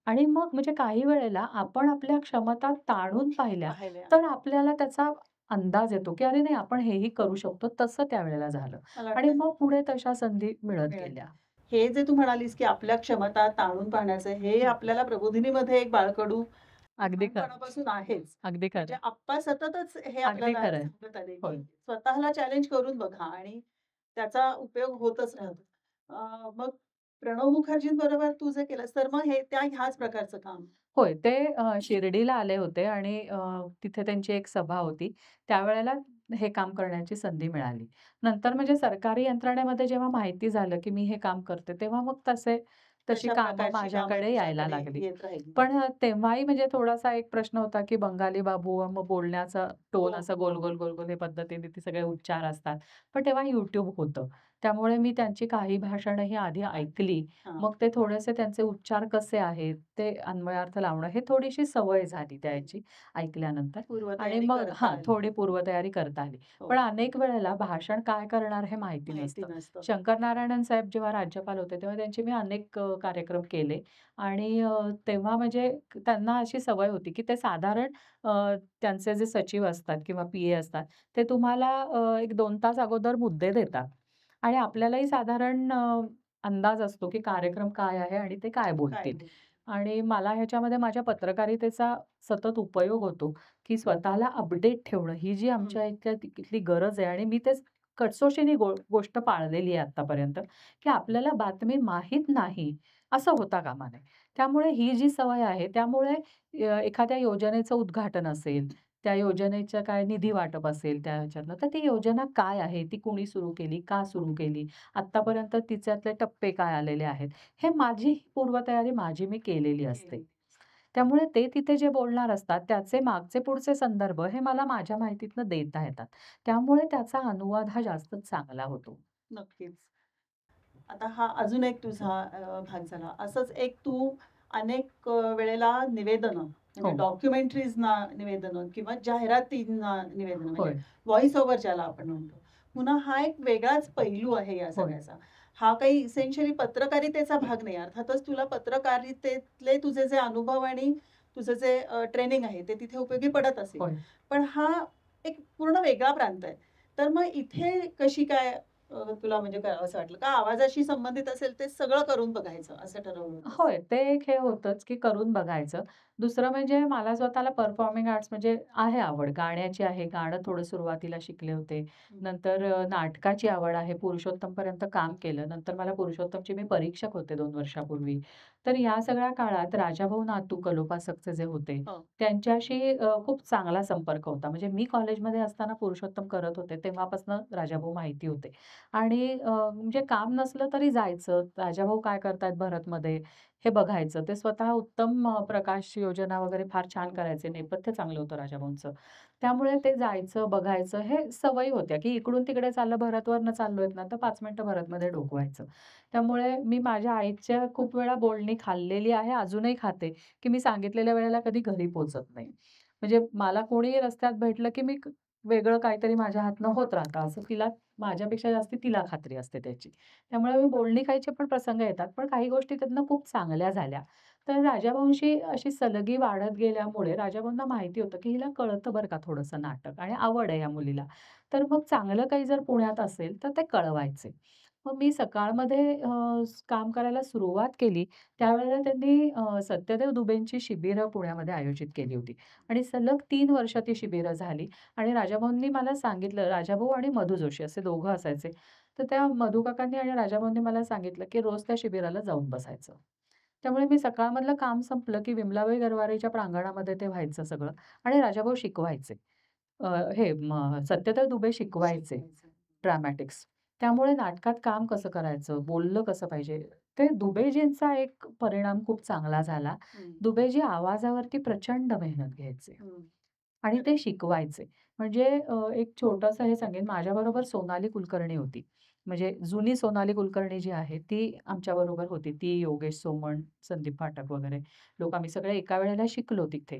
आणि मग म्हणजे काही वेळेला आपण आपल्या क्षमता ताणून पाहिल्या, पाहिल्या. तर आपल्याला त्याचा अंदाज येतो, की अरे नाही आपण हेही करू शकतो. तसं त्यावेळेला झालं मला आणि वाटतं मग पुढे तशा संधी मिळत मिळत गेल्या. गेलं. हे जे तू म्हणालीस, की आपल्या क्षमता ताणून पाहण्याचं हे हं. आपल्याला प्रबोधिनीमध्ये एक बाळकडू अगदी खरं. लहानपणापासून आहेच. अगदी म्हणजे खरं. आप्पा सततच हे अगदी आपल्याला खरं सांगत आले, की होय. स्वतःला चॅलेंज करून बघा आणि त्याचा उपयोग होतच राहतो. मग प्रणव मुखर्जींबरोबर तू जे केलंस, तर मग हे ह्याच प्रकारचं काम. होय, ते शिर्डीला आले होते आणि तिथे त्यांची एक सभा होती. त्यावेळेला हे काम करण्याची संधी मिळाली. नंतर म्हणजे सरकारी यंत्रणेमध्ये जेव्हा माहिती झालं, की मी हे काम करते, तेव्हा मग तशी तशा कामं प्रकारची कामं माझ्याकडे यायला तुझ्याकडे लागली. येत राहिली. पण तेव्हाही म्हणजे थोडासा एक प्रश्न होता, की बंगाली बाबू मग बोलण्याचा हो, टोन असा हो. गोल-गोल, गोल-गोल हे पद्धतीने ते सगळे उच्चार असतात. पण तेव्हा YouTube होतं. त्यामुळे मी त्यांची काही भाषणं आधी ऐकली. हां. मग ते थोडेसे त्यांचे उच्चार कसे आहेत, ते अन्वयार्थ लावणं, हे थोडीशी सवय झाली त्याची ऐकल्यानंतर. आणि पूर्वतयारी मग करता आली. थोडी पूर्वतयारी करता आली. हो, पण अनेक वेळेला भाषण काय करणार हे माहिती माहिती नसतं. नसतं. शंकर नारायणन साहेब जेव्हा राज्यपाल होते, तेव्हा त्यांचे मी अनेक कार्यक्रम केले आणि तेव्हा म्हणजे त्यांना अशी सवय होती, की ते साधारण त्यांचे जे सचिव असतात किंवा पी-ए असतात, ते तुम्हाला एक 2 तास अगोदर मुद्दे देतात आणि आपल्यालाही साधारण अंदाज असतो, की कार्यक्रम काय आहे आणि ते काय काय बोलतील. बोल आणि मला ह्याच्यामध्ये माझ्या पत्रकारितेचा सतत उपयोग होतो, की स्वतःला अपडेट ठेवणं ही जी हं. आमच्या इथली गरज आहे आणि मी ते कटसोशीने गोष्ट पाळलेली आहे आत्तापर्यंत, की आपल्याला बातमी माहीत नाही, असं होता कामा नये. त्यामुळे ही जी सवय आहे, त्यामुळे एखाद्या योजनेचं उद्घाटन असेल, त्या योजनेचं काय निधी वाटप असेल त्या ह्याच्यातलं, तर ती योजना काय आहे? ती कुणी सुरू केली? का सुरू केली? आत्तापर्यंत तिच्यातले टप्पे काय आलेले आहेत? हे माझी पूर्वतयारी मी केलेली असते. केली. त्यामुळे ते तिथे जे बोलणार असतात, त्याचे मागचे पुढचे संदर्भ हे मला माझ्या माहितीतनं देता येतात. त्यामुळे त्याचा अनुवाद हा जास्तच चांगला होतो. नक्कीच. आता हा अजून एक तुझा भाग झाला. असंच एक तू अनेक वेळेला निवेदनं म्हणजे हो, डॉक्युमेंटरीजना निवेदनं किंवा जाहिरातींना निवेदनं म्हणजे होय, व्हॉईस ओव्हर ज्याला आपण म्हणतो. पुन्हा हा एक वेगळाच पैलू आहे या होय. सगळ्याचा. हा काही इसेन्शियली पत्रकारितेचा भाग नाही. अर्थातच तुला पत्रकारितेतले तुझे जे अनुभव आणि तुझं जे ट्रेनिंग आहे ते तिथे उपयोगी पडत असेल. होय. पण हा एक पूर्ण वेगळा प्रांत आहे. तर मग इथे कशी काय तुला म्हणजे करावसं वाटलं का आवाजाशी संबंधित असेल ते सगळं करून बघायचं असं ठरवलं होतंस? होय, ते एक हे होतंच, की करून बघायचं. दुसरं म्हणजे मला स्वतःला परफॉर्मिंग आर्ट्स म्हणजे आहे आवड. गाण्याची आहे. गाणं थोडं सुरुवातीला शिकले होते. हं. नंतर नाटकाची आवड आहे. पुरुषोत्तमपर्यंत काम केलं. नंतर मला पुरुषोत्तमचे मी परीक्षक होते 2 वर्षापूर्वी. तर या सगळ्या काळात राजाभाऊ नातू कलोपासकचे जे होते, हो. त्यांच्याशी खूप चांगला संपर्क होता. म्हणजे मी कॉलेजमध्ये असताना पुरुषोत्तम करत होते, तेव्हापासून राजाभाऊ माहिती होते. आणि म्हणजे काम नसलं तरी जायचं. राजाभाऊ काय करतायत भरतमध्ये हे बघायचं. ते स्वतः उत्तम प्रकाश योजना वगैरे फार छान करायचे. नेपथ्य चांगलं होतं राजाभाऊंचं. त्यामुळे ते जायचं, बघायचं हे सवयी होत्या, की इकडून तिकडे चाललं भरतवरनं चाललोय ना, तर 5 मिनिटं भरतमध्ये डोकवायचं. त्यामुळे मी माझ्या आईच्या खूप वेळा बोलणी खाल्लेली आहे, अजूनही खाते, की मी सांगितलेल्या वेळेला कधी घरी पोहोचत नाही. म्हणजे मला कोणीही रस्त्यात भेटलं, की मी वेगळं काहीतरी माझ्या हातनं होत राहतं, असं माझ्यापेक्षा जास्ती तिला खात्री असते त्याची. त्यामुळे मी बोलणी खायचे पण प्रसंग येतात. पण काही गोष्टी त्यातनं खूप चांगल्या झाल्या. तर राजाभाऊंशी अशी सलगी वाढत गेल्यामुळे राजाभाऊंना माहिती होतं, की हिला कळतं बरं का थोडंसं नाटक आणि आवड आहे या मुलीला. तर मग चांगलं काही जर पुण्यात असेल, तर ते कळवायचे. मग मी सकाळमध्ये काम करायला सुरुवात केली, त्यावेळेला त्यांनी सत्यदेव दुबेंची शिबिरं पुण्यामध्ये आयोजित केली होती आणि सलग 3 वर्ष ती शिबिरं झाली आणि राजाभाऊंनी मला सांगितलं राजाभाऊ आणि मधू जोशी असे दोघं असायचे. तर त्या मधू काकांनी आणि राजाभाऊंनी मला सांगितलं, की रोज त्या शिबिराला जाऊन बसायचं. त्यामुळे मी सकाळमधलं काम संपलं, की विमलाबाई गरवारेच्या प्रांगणामध्ये ते व्हायचं सगळं आणि राजाभाऊ शिकवायचे. सत्यदेव दुबे शिकवायचे शिकवायचं. ड्रामॅटिक्स. त्यामुळे नाटकात काम कसं करायचं, बोललं कसं पाहिजे, ते दुबेजींचा एक परिणाम खूप चांगला झाला. हं, दुबेजी आवाजावरती प्रचंड मेहनत घ्यायचे. हं. आणि खरंय. ते शिकवायचे. म्हणजे एक छोटंसं हे सांगेन, माझ्याबरोबर सोनाली कुलकर्णी होती. म्हणजे जुनी सोनाली कुलकर्णी जी आहे, ती आमच्याबरोबर होती. ती, योगेश सोमण, संदीप फाटक वगैरे लोक आम्ही सगळे एका वेळेला शिकलो तिथे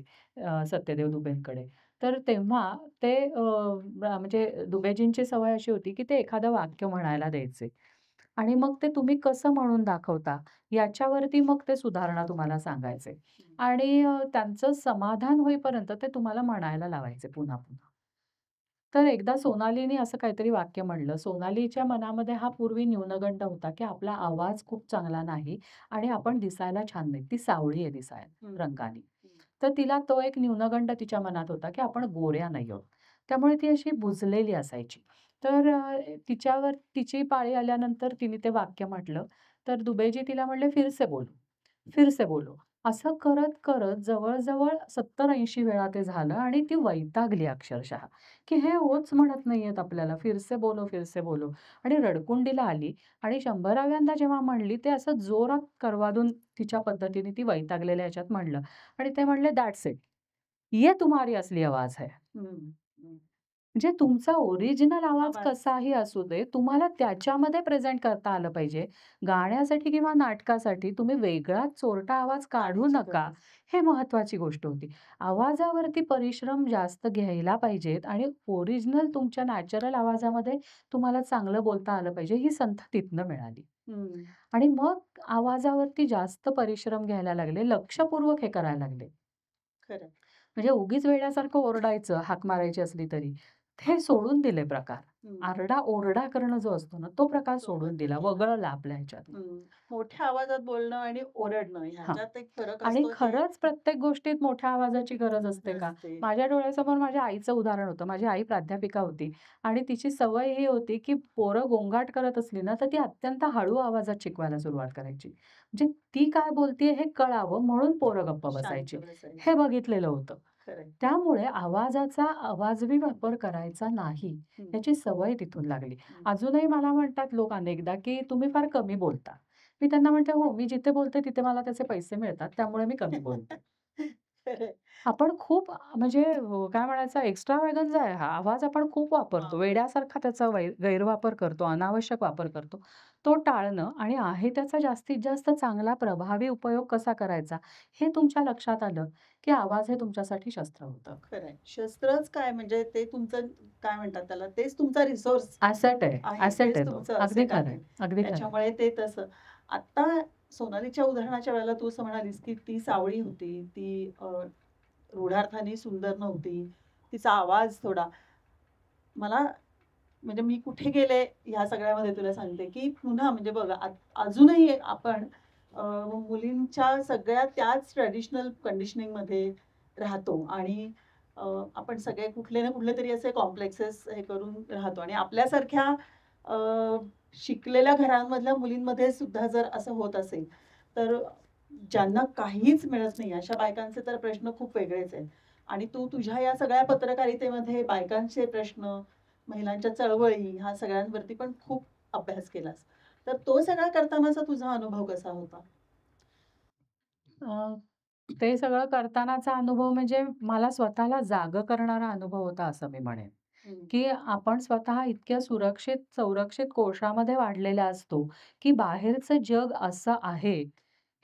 सत्यदेव दुबेंकडे. तर तेव्हा ते म्हणजे दुबेजींची सवय अशी होती, की ते एखादं वाक्य म्हणायला द्यायचे आणि मग ते तुम्ही कसं म्हणून दाखवता, याच्यावरती मग ते सुधारणा तुम्हाला सांगायचे. हं. आणि त्यांचं समाधान होईपर्यंत ते तुम्हाला म्हणायला लावायचे पुन्हा-पुन्हा. तर एकदा सोनालीने असं काहीतरी वाक्य म्हणलं. सोनालीच्या मनामध्ये हा पूर्वी न्यूनगंड होता, की आपला आवाज खूप चांगला नाही आणि आपण दिसायला छान नाही. ती सावळी आहे हं, दिसायला रंगानी. हं. तर तिला तो एक न्यूनगंड तिच्या मनात होता, की आपण गोऱ्या नाही आहोत. त्यामुळे ती अशी बुजलेली असायची. तर तिच्यावर तिची पाळी आल्यानंतर तिने ते वाक्य म्हटलं. तर दुबेजी तिला म्हणले, "फिर से बोलो, फिर से बोलो." असं करत जवळ-जवळ 70-80 वेळा ते झालं आणि ती वैतागली अक्षरशः, की हे होच म्हणत नाहीयेत आपल्याला, फिर से बोलो आणि रडकुंडीला आली आणि 100व्यांदा जेव्हा म्हणली, ते असं जोरात करवादून तिच्या पद्धतीने ती वैतागलेल्या ह्याच्यात म्हणलं आणि ते म्हणले, "दॅट्स इट. ये तुम्हारी असली आवाज है." हं, हं. म्हणजे तुमचा ओरिजिनल आवाज आवाज. कसाही असू दे, तुम्हाला त्याच्यामध्ये प्रेझेंट करता आलं पाहिजे. गाण्यासाठी किंवा नाटकासाठी तुम्ही वेगळा चोरटा आवाज काढू काढायची नका, गरज. हे महत्त्वाची गोष्ट होती. आवाजावरती परिश्रम जास्त घ्यायला पाहिजेत आणि ओरिजिनल तुमच्या नॅचरल आवाजामध्ये तुम्हाला चांगलं बोलता आलं पाहिजे, ही संथ तिथनं मिळाली. हं. आणि मग आवाजावरती जास्त परिश्रम घ्यायला लागले, लक्षपूर्वक हे करायला लागले. खरं. म्हणजे उगीच वेड्यासारखं ओरडायचं, हाक मारायची असली तरी. ते सोडून दिले प्रकार. हं. आरडा-ओरडा करणं जो असतो ना, तो प्रकार तो सोडून बंद दिला, केला. वगळला आपल्या ह्याच्यातून. हं. मोठ्या आवाजात बोलणं आणि ओरडणं हां. ह्याच्यात एक फरक आणि असतो हे खरंच प्रत्येक गोष्टीत मोठ्या आवाजाची गरज असते का? नसते. माझ्या डोळ्यासमोर माझ्या आईचं उदाहरण होतं. माझी आई प्राध्यापिका होती आणि तिची सवय ही होती, की पोरं गोंगाट करत असली ना, तर ती अत्यंत हळू आवाजात शिकवायला सुरुवात करायची. म्हणजे ती काय बोलतीये हे कळावं म्हणून पोरं गप्प शांत बसायची. हे बसायची. बघितलेलं होतं. खरंय. त्यामुळे आवाजाचा अवाजवी वापर करायचा नाही, हं, याची सवय तिथून लागली. हं. अजूनही मला म्हणतात लोक अनेकदा, की "तुम्ही फार कमी बोलता." मी त्यांना म्हणते, "हो, मी जिथे बोलते तिथे मला त्याचे पैसे मिळतात, त्यामुळे मी कमी बोलते." खरंय. आपण खूप म्हणजे काय म्हणायचं एक्स्ट्राव्हॅगन्स आहे हा. आवाज आपण खूप वापरतो. वापर. वेड्यासारखा त्याचा गैरवापर करतो, अनावश्यक वापर करतो. तो टाळणं आणि आहे त्याचा जास्तीत जास्त चांगला प्रभावी उपयोग कसा करायचा, हे तुमच्या लक्षात आलं, की आवाज हे तुमच्यासाठी शस्त्र होतं. खरंय. शस्त्रच काय म्हणजे ते तुमचं काय म्हणतात त्याला तेच तुमचा रिसोर्स ॲसेट आहे. आहे. ॲसेट तेच आहे तो. तुमचं अगदी असेट खरं आहे. आहे. अगदी खरं आहे. त्याच्यामुळे ते तसं. आता सोनालीच्या उदाहरणाच्या वेळेला तू असं म्हणालीस, की ती सावळी होती. ती रूढार्थाने सुंदर नव्हती. तिचा आवाज थोडा मला म्हणजे मी कुठे गेले ह्या सगळ्यामध्ये तुला सांगते, की पुन्हा म्हणजे बघा अजूनही आपण मुलींच्या सगळ्या त्याच ट्रेडिशनल कंडिशनिंगमध्ये राहतो आणि अ, आपण सगळे कुठले ना कुठले तरी असे कॉम्प्लेक्सेस हे करून राहतो आणि आपल्यासारख्या अ, शिकलेल्या घरांमधल्या मुलींमध्ये सुद्धा जर असं होत असेल, तर ज्यांना काहीच मिळत नाही अशा बायकांचे तर प्रश्न खूप वेगळेच आहेत. आणि तू तुझ्या या सगळ्या पत्रकारितेमध्ये बायकांचे प्रश्न, महिलांच्या चळवळी ह्या सगळ्यांवरती पण खूप अभ्यास केलास. तर तो सगळा करतानाचा तुझा अनुभव कसा होता? अ, ते सगळं करतानाचा अनुभव म्हणजे मला स्वतःला जागं करणारा अनुभव होता असं मी म्हणेन. हं. की आपण स्वतः इतक्या सुरक्षित, संरक्षित कोशामध्ये वाढलेला असतो, की बाहेरचं जग असं आहे,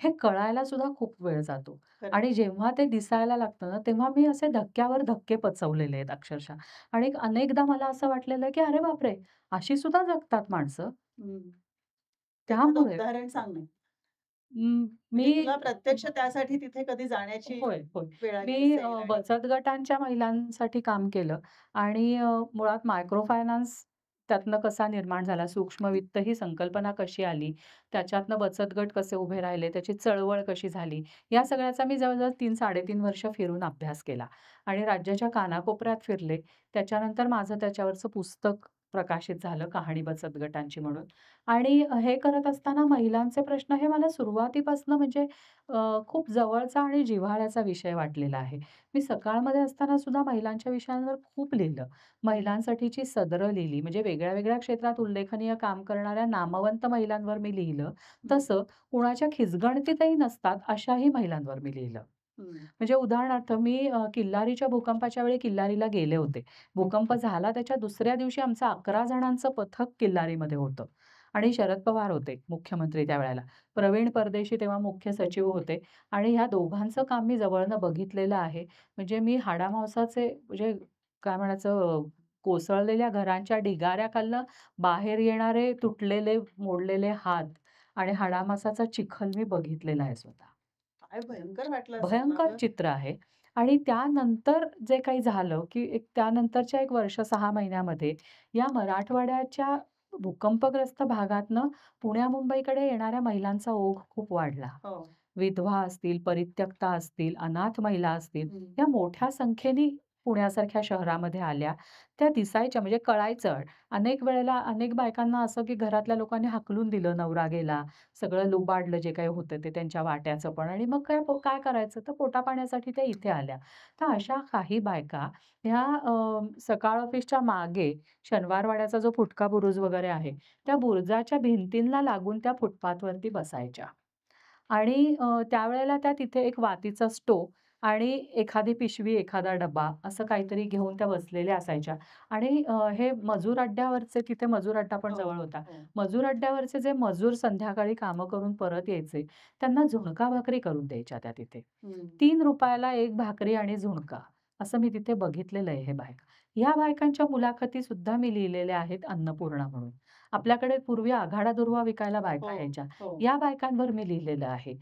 हे कळायला सुद्धा खूप वेळ जातो. खरंय. आणि जेव्हा ते दिसायला लागतं ना, तेव्हा मी असे धक्क्यावर धक्के पचवलेले आहेत अक्षरशः. आणि अनेकदा मला असं वाटलेलं, की "अरे बापरे! अशी सुद्धा जगतात माणसं." हं. एखादं त्यामुळे उदाहरण सांग ना. मी म्हणजे तुला प्रत्यक्ष त्यासाठी तिथे कधी जाण्याची होय, होय. वेळ आली मी असेल आणि बचत गटांच्या महिलांसाठी काम केलं आणि मुळात मायक्रो फायनान्स त्यातनं कसा निर्माण झाला, सूक्ष्म वित्त ही संकल्पना कशी आली, त्याच्यातनं बचत गट कसे उभे राहिले, त्याची चळवळ कशी झाली, या सगळ्याचा मी जवळ-जवळ 3-3.5 वर्ष फिरून अभ्यास केला आणि राज्याच्या कानाकोपऱ्यात फिरले. त्याच्यानंतर माझं त्याच्यावरचं पुस्तक प्रकाशित झालं, कहाणी बचत गटांची म्हणून आणि हे करत असताना महिलांचे प्रश्न हे मला सुरुवातीपासून म्हणजे खूप जवळचा आणि जिव्हाळ्याचा विषय वाटलेला आहे. मी सकाळमध्ये असताना सुद्धा महिलांच्या विषयांवर खूप लिहिलं. महिलांसाठीची सदरं लिहिली, म्हणजे वेगळ्या-वेगळ्या क्षेत्रात उल्लेखनीय काम करणाऱ्या नामवंत महिलांवर मी लिहिलं. हं, तसं कुणाच्या खिचगणतीतही नसतात अशाही महिलांवर मी लिहिलं. हं. म्हणजे उदाहरणार्थ मी किल्लारीच्या भूकंपाच्या वेळी किल्लारीला गेले होते. भूकंप झाला त्याच्या दुसऱ्या दिवशी आमचं 11 जणांचं पथक किल्लारीमध्ये होतं आणि शरद पवार होते मुख्यमंत्री त्यावेळेला. प्रवीण परदेशी तेव्हा मुख्य सचिव होते आणि ह्या दोघांचं काम मी जवळनं बघितलेलं आहे. म्हणजे मी हाडामांसाचे म्हणजे काय म्हणायचं कोसळलेल्या घरांच्या ढिगाऱ्याखालनं बाहेर येणारे तुटलेले, मोडलेले हात आणि हाडामांसाचा चिखल मी बघितलेला आहे स्वतः. काय भयंकर वाटलं असेल ना भयंकर गं? चित्र आहे आणि त्यानंतर जे काही झालं, की त्यानंतरच्या 1 वर्ष 6 महिन्यामध्ये या मराठवाड्याच्या भूकंपग्रस्त भागातनं पुण्या-मुंबईकडे येणाऱ्या महिलांचा ओघ खूप वाढला. हो. विधवा असतील, परित्यक्ता असतील, अनाथ महिला असतील, हं. या मोठ्या संख्येने पुण्यासारख्या शहरामध्ये आल्या, त्या दिसायच्या म्हणजे कळायचं. अनेक वेळेला अनेक बायकांना असं की घरातल्या लोकांनी हाकलून दिलं, नवरा गेला, सगळं लुबाडलं जे काही होतं ते त्यांच्या वाट्याचं पण आणि मग काय करायचं? तर पोटापाण्यासाठी त्या इथे आल्या. तर अशा काही बायका ह्या सकाळ ऑफिसच्या मागे शनिवारवाड्याचा जो फुटका बुरुज वगैरे आहे, त्या बुरुजाच्या भिंतींना लागून त्या फुटपाथवरती बसायच्या. आणि त्यावेळेला त्या तिथे एक वातीचा स्टोव्ह आणि एखादी पिशवी, एखादा डब्बा असं काहीतरी घेऊन त्या बसलेल्या असायच्या. आणि हे मजूर अड्ड्यावरचे तिथे मजूर अड्डा पण हो, जवळ होता. हो. मजूर अड्ड्यावरचे जे मजूर संध्याकाळी कामं करून परत यायचे, त्यांना झुणका भाकरी करून द्यायच्या त्या तिथे. हं. ₹3 ला 1 भाकरी आणि झुणका असं मी तिथे बघितलेलं आहे हे बायका. ह्या बायकांच्या मुलाखती सुद्धा मी लिहिलेल्या आहेत अन्नपूर्णा म्हणून. आपल्याकडे पूर्वी आघाडा दुर्वा विकायला बायका हो, यायच्या. हो. या बायकांवर मी लिहिलेलं आहे.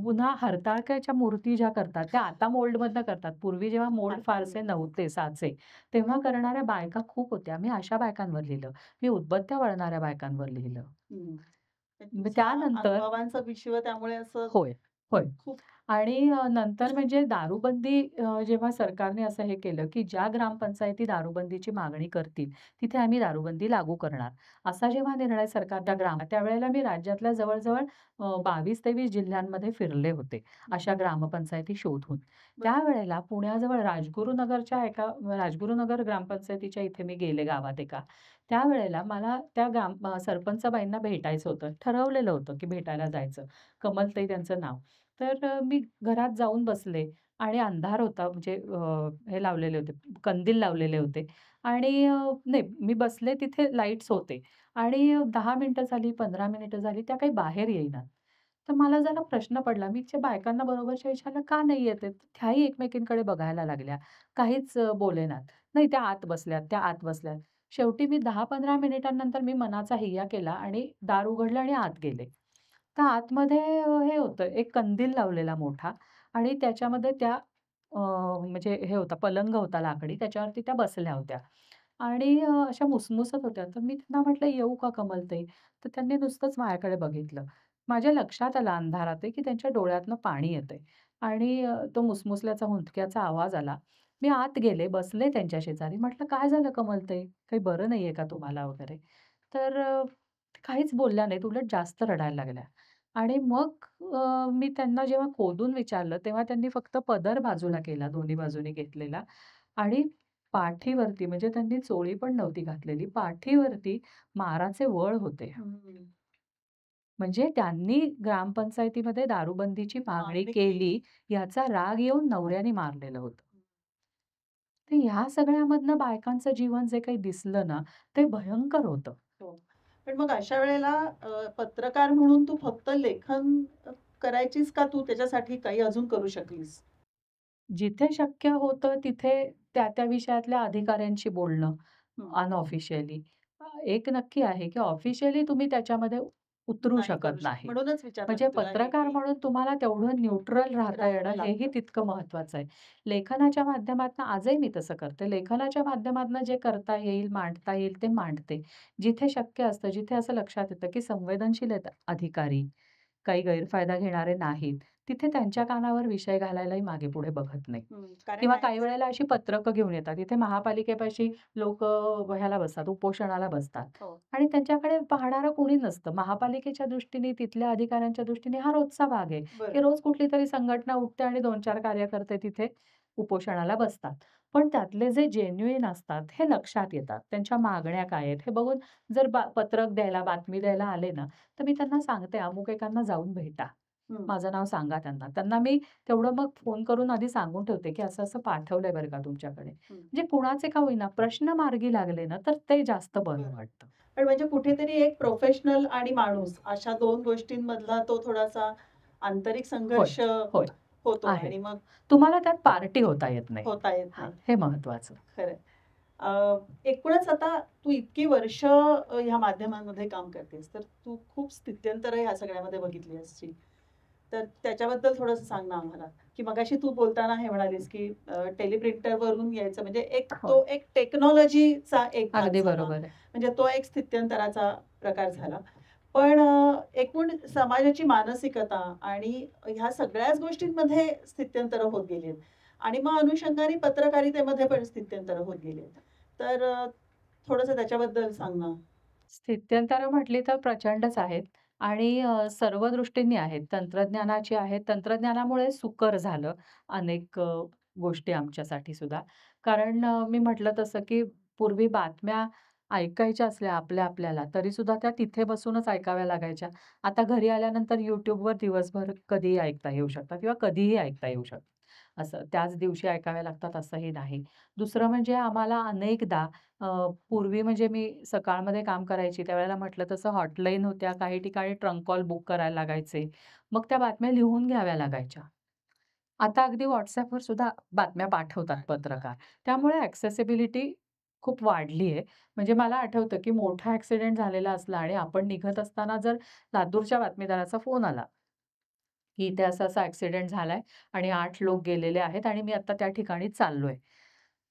पुन्हा हरताळक्याच्या मूर्ती ज्या करतात, त्या आता मोल्डमधनं करतात. पूर्वी जेव्हा मोल्ड फारसे हातांनी. नव्हते साचे, तेव्हा करणाऱ्या बायका खूप होत्या. मी अशा बायकांवर लिहिलं. मी उदबत्त्या वळणाऱ्या बायकांवर लिहिलं. हं. तर मग तुझा त्यानंतर अनुभवांचा विश्व त्यामुळे असं होय, होय. खूप आणि नंतर म्हणजे दारूबंदी जेव्हा सरकारने असं हे केलं, की ज्या ग्रामपंचायती दारूबंदीची मागणी करतील, तिथे आम्ही दारूबंदी लागू करणार. असा जेव्हा निर्णय सरकारच्या त्यावेळेला मी राज्यातल्या जवळ-जवळ 22-23 जिल्ह्यांमध्ये फिरले होते, अशा ग्रामपंचायती शोधून. बरं. त्यावेळेला पुण्याजवळ राजगुरुनगरच्या एका राजगुरुनगर ग्रामपंचायतीच्या इथे मी गेले गावात एका. त्यावेळेला मला त्या सरपंचबाईंना भेटायचं होतं. ठरवलेलं होतं, की भेटायला जायचं. कमलताई त्यांचं नाव. तर मी घरात जाऊन बसले आणि अंधार होता म्हणजे हे लावलेले होते, कंदील लावलेले होते आणि नाही मी बसले तिथे लाईट्स होते आणि 10 मिनिटं झाली, 15 मिनिटं झाली, त्या काही बाहेर येईनात. तर मला जरा प्रश्न पडला. मी त्या बायकांना बरोबरच्या विचारलं, "का नाही येत आहेत?" त्याही एकमेकींकडे बघायला लागल्या. काहीच बोलेनात. "नाही, त्या आत बसल्यात, त्या आत बसल्यात." शेवटी मी 10-15 मिनिटांनंतर मी मनाचा हिय्या केला आणि दार उघडलं आणि आत गेले. तर आतमध्ये हे होतं, एक कंदील लावलेला मोठा आणि त्याच्यामध्ये त्या म्हणजे हे होता पलंग होता लाकडी, त्याच्यावरती त्या बसल्या होत्या आणि अशा मुसमुसत होत्या. तर मी त्यांना म्हटलं, "येऊ का कमलताई?" तर त्यांनी नुसतंच माझ्याकडे बघितलं. माझ्या लक्षात आलं अंधारात आहे, की त्यांच्या डोळ्यातनं पाणी येतंय आणि तो मुसमुसल्याचा, हुंदक्याचा आवाज आला. मी आत गेले, बसले त्यांच्या शेजारी. म्हटलं, "काय झालं कमलताई? काही बरं नाहीये का तुम्हाला वगैरे?" तर काहीच बोलल्या नाहीत, उलट जास्त रडायला लागल्या. आणि मग मी त्यांना जेव्हा खोदून विचारलं, तेव्हा त्यांनी फक्त पदर बाजूला केला, दोन्ही बाजूने घेतलेला आणि पाठीवरती म्हणजे त्यांनी चोळी पण नव्हती घातलेली. पाठीवरती माराचे वळ होते. हं. म्हणजे त्यांनी ग्रामपंचायतीमध्ये दारूबंदीची मागणी मागणी केली. केली, याचा राग येऊन नवऱ्याने मारलेलं होतं. तर ह्या सगळ्यामधनं बायकांचं जीवन जे काही दिसलं ना, ते भयंकर होतं. हो. पण मग अशा वेळेला पत्रकार म्हणून तू फक्त लेखन करायचीस का तू त्याच्यासाठी काही अजून करू शकलीस? जिथे शक्य होतं तिथे त्या विषयातल्या अधिकाऱ्यांशी बोलणं हं. अनऑफिशियली. एक नक्की आहे, की ऑफिशियली तुम्ही त्याच्यामध्ये उतरू नाही करू शकत शकत. नाही. म्हणूनच विचारलं म्हणजे मी तुला हे, पत्रकार की म्हणून तुम्हाला तेवढं न्यूट्रल राहता येणं राहावं हेही लागतं. तितकं महत्वाचं आहे. लेखनाच्या माध्यमातनं आजही मी तसं करते. लेखनाच्या माध्यमातनं जे करता येईल, मांडता येईल ते मांडते. जिथे शक्य असतं, जिथे असं लक्षात येतं, की संवेदनशील आहेत अधिकारी, काही गैरफायदा घेणारे नाहीत, तिथे त्यांच्या कानावर विषय घालायलाही मागे-पुढे बघत नाही. कारण किंवा काही नाहीच. वेळेला अशी पत्रकं घेऊन येतात. इथे महापालिकेपाशी लोकं ह्याला बसतात, उपोषणाला बसतात हो. आणि त्यांच्याकडे पाहणारं कोणी नसतं. महापालिकेच्या दृष्टीने, तिथल्या अधिकाऱ्यांच्या दृष्टीने हा रोजचा भाग आहे, की बरोबर. रोज कुठलीतरी संघटना उठते आणि 2-4 कार्यकर्ते तिथे उपोषणाला बसतात. पण त्यातले जे जेन्युइन असतात, हे लक्षात येतात. त्यांच्या मागण्या काय आहेत, हे बघून जर पत्रक द्यायला, बातमी द्यायला आले ना, तर मी त्यांना सांगते, "अमुक एकांना जाऊन भेटा. हं. माझं नाव सांगा त्यांना." त्यांना मी तेवढं मग फोन करून आधी सांगून ठेवते, की असं-असं पाठवलंय बरं का तुमच्याकडे. हं. म्हणजे कुणाचे का होईना प्रश्न मार्गी लागले ना, तर ते जास्त बरं बरं. वाटतं. पण म्हणजे कुठेतरी एक प्रोफेशनल आणि माणूस अशा 2 गोष्टींमधला तो थोडासा आंतरिक होय, संघर्ष होय, होतो आहे. आणि मग तुम्हाला त्यात पार्टी होता येत नाही. होता येत हां, नाही. हे महत्वाचं. खरंय. एकूणच आता तू इतकी वर्ष ह्या माध्यमांमध्ये काम करतेस, तर तू खूप स्थित्यंतरं ह्या सगळ्यामध्ये बघितली असशील. तर त्याच्याबद्दल थोडंसं सांग ना आम्हाला, की मगाशी तू बोलताना हे म्हणालीस, की टेलिप्रिंटरवरून यायचं म्हणजे होय, तो एक टेक्नॉलॉजीचा एक भाग अगदी झाला. बरोबर आहे. म्हणजे तो एक स्थित्यंतराचा प्रकार झाला. पण एकूण समाजाची मानसिकता आणि ह्या सगळ्याच गोष्टींमध्ये स्थित्यंतरं होत गेली आहेत. आणि मग अनुषंगाने पत्रकारितेमध्ये पण स्थित्यंतरं होत गेली आहेत. तर थोडंसं त्याच्याबद्दल सांग ना? स्थित्यंतरं म्हटली तर प्रचंडच आहेत आणि सर्व दृष्टींनी आहेत. तंत्रज्ञानाची आहेत. तंत्रज्ञानामुळे सुकर झालं अनेक गोष्टी आमच्यासाठी सुद्धा. कारण मी म्हटलं तसं, की पूर्वी बातम्या ऐकायच्या असल्या आपल्याला, तरीसुद्धा त्या तिथे बसूनच ऐकाव्या लागायच्या. आता घरी आल्यानंतर YouTubeवर दिवसभर कधीही ऐकता येऊ शकतात किंवा कधीही ऐकता येऊ शकतात. असं त्याच दिवशी ऐकाव्या लागतात असंही नाही. दुसरं म्हणजे आम्हाला अनेकदा अ, पूर्वी म्हणजे मी सकाळमध्ये काम करायची त्यावेळेला म्हटलं तसं हॉटलाईन होत्या. काही ठिकाणी ट्रंक कॉल बुक करायला लागायचे. मग त्या बातम्या लिहून घ्याव्या लागायच्या. आता अगदी WhatsAppवर सुद्धा बातम्या पाठवतात पत्रकार. त्यामुळे ॲक्सेसिबिलिटी खूप वाढली आहे. म्हणजे मला आठवतं, की मोठा ॲक्सिडेंट झालेला असला आणि आपण निघत असताना जर लातूरच्या बातमीदाराचा फोन आला, की इथे असा-असा ॲक्सिडेंट झालाय आणि 8 लोक गेलेले आहेत आणि मी आता त्या ठिकाणी चाललोय.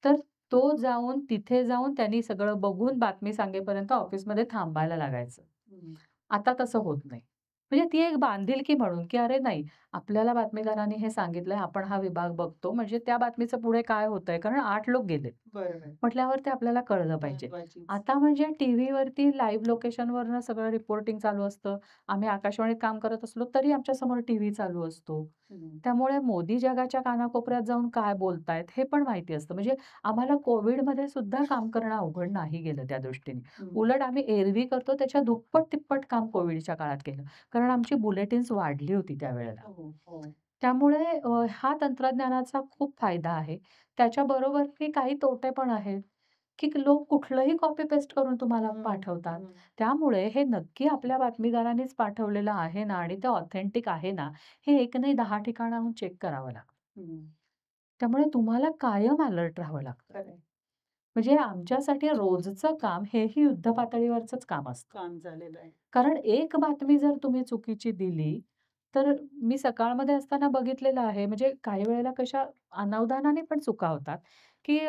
तर तो जाऊन तिथे जाऊन त्यांनी सगळं बघून बातमी सांगेपर्यंत ऑफिसमध्ये थांबायला लागायचं. हं. आता तसं होत नाही. म्हणजे ती एक बांधिलकी म्हणून, की अरे नाही, आपल्याला बातमीदारांनी हे सांगितलंय, आपण हा विभाग बघतो, म्हणजे त्या बातमीचं पुढे काय होतंय, कारण 8 लोक गेलेत. बरोबर. म्हटल्यावर ते आपल्याला कळलं पाहिजे. महत्वाचीच. आता म्हणजे टीव्हीवरती लाईव्ह लोकेशनवरनं सगळं रिपोर्टिंग चालू असतं. आम्ही आकाशवाणीत काम करत असलो, तरी आमच्यासमोर टीव्ही चालू असतो. हं. त्यामुळे मोदी जगाच्या कानाकोपऱ्यात जाऊन काय बोलतायत, हे पण माहिती असतं. म्हणजे आम्हाला कोव्हिडमध्ये सुद्धा काम करणं अवघड नाही गेलं त्या दृष्टीने. हं. उलट आम्ही एरवी करतो त्याच्या दुप्पट-तिप्पट काम कोव्हिडच्या काळात केलं. कारण आमची बुलेटिन्स वाढली होती त्यावेळेला. हो, हो. त्यामुळे हा तंत्रज्ञानाचा खूप फायदा आहे. त्याच्याबरोबरही काही तोटे पण आहेत, की लोक कुठलंही कॉपी पेस्ट करून तुम्हाला हं, पाठवतात. हं. त्यामुळे हे नक्की आपल्या बातमीदारांनीच पाठवलेलं आहे ना आणि ते ऑथेंटिक आहे ना, हे एक नाही 10 ठिकाणाहून चेक करावं लागतं. हं. त्यामुळे तुम्हाला कायम अलर्ट राहावं लागतं. खरं म्हणजे आमच्यासाठी रोजचं काम हेही युद्ध पातळीवरचंच काम असतं. काम झालेलं आहे. कारण एक बातमी जर तुम्ही चुकीची दिली, तर मी सकाळमध्ये असताना बघितलेलं आहे, म्हणजे काही वेळेला कशा अनावधानाने पण चुका होतात, की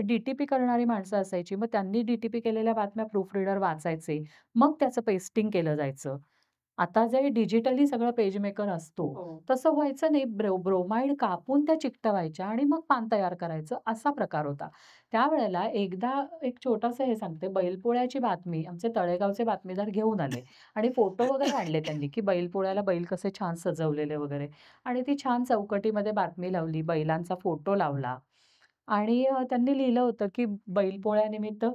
डी-टी-पी करणारी माणसं असायची. मग त्यांनी डी-टी-पी केलेल्या बातम्या प्रूफ रीडर वाचायचे. मग त्याचं पेस्टिंग केलं जायचं. आता जे डिजिटली सगळं पेजमेकर असतो, हो. तसं व्हायचं नाही. ब्रोमाईड कापून त्या चिकटवायच्या आणि मग पान तयार करायचं, असा प्रकार होता. त्यावेळेला एकदा एक छोटंसं हे सांगते, बैलपोळ्याची बातमी आमचे तळेगावचे बातमीदार घेऊन आले आणि फोटो वगैरे आणले त्यांनी, की बैलपोळ्याला बैल कसे छान सजवलेले वगैरे आणि ती छान चौकटीमध्ये बातमी लावली, बैलांचा फोटो लावला आणि त्यांनी लिहिलं होतं, की बैलपोळ्यानिमित्त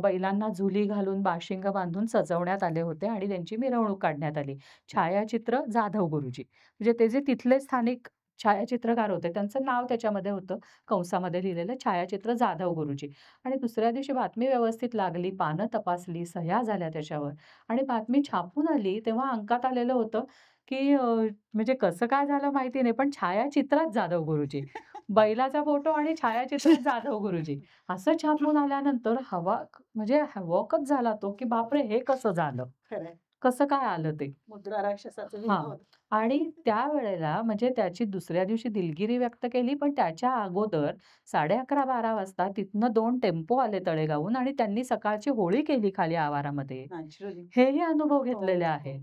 बैलांना झुली घालून, बाशिंग बांधून सजवण्यात आले होते आणि त्यांची मिरवणूक काढण्यात आली. छायाचित्र जाधव गुरुजी. म्हणजे ते जे तिथले स्थानिक छायाचित्रकार होते, त्यांचं नाव त्याच्यामध्ये होतं, कंसामध्ये लिहिलेलं छायाचित्र जाधव गुरुजी. आणि दुसऱ्या दिवशी बातमी व्यवस्थित लागली, पानं तपासली, सह्या झाल्या त्याच्यावर आणि बातमी छापून आली, तेव्हा अंकात आलेलं होतं, की म्हणजे कसं काय झालं माहिती नाही, पण छायाचित्रात जाधव गुरुजी. बैलाचा फोटो आणि छायाचित्रात जाधव गुरुजी. असं छापून आल्यानंतर म्हणजे हवाकच झाला तो, की बापरे! हे कसं झालं? खरं कसं काय आलं ते? मुद्रा राक्षसाचं हां. विनोद. आणि त्यावेळेला म्हणजे त्याची दुसऱ्या दिवशी दिलगिरी व्यक्त केली, पण त्याच्या अगोदर 11:30-12:00 वाजता तिथनं 2 टेम्पो आले तळेगावहून आणि त्यांनी सकाळची होळी केली खाली आवारामध्ये. नॅचरली. हेही अनुभव हो, घेतलेले हो. आहेत.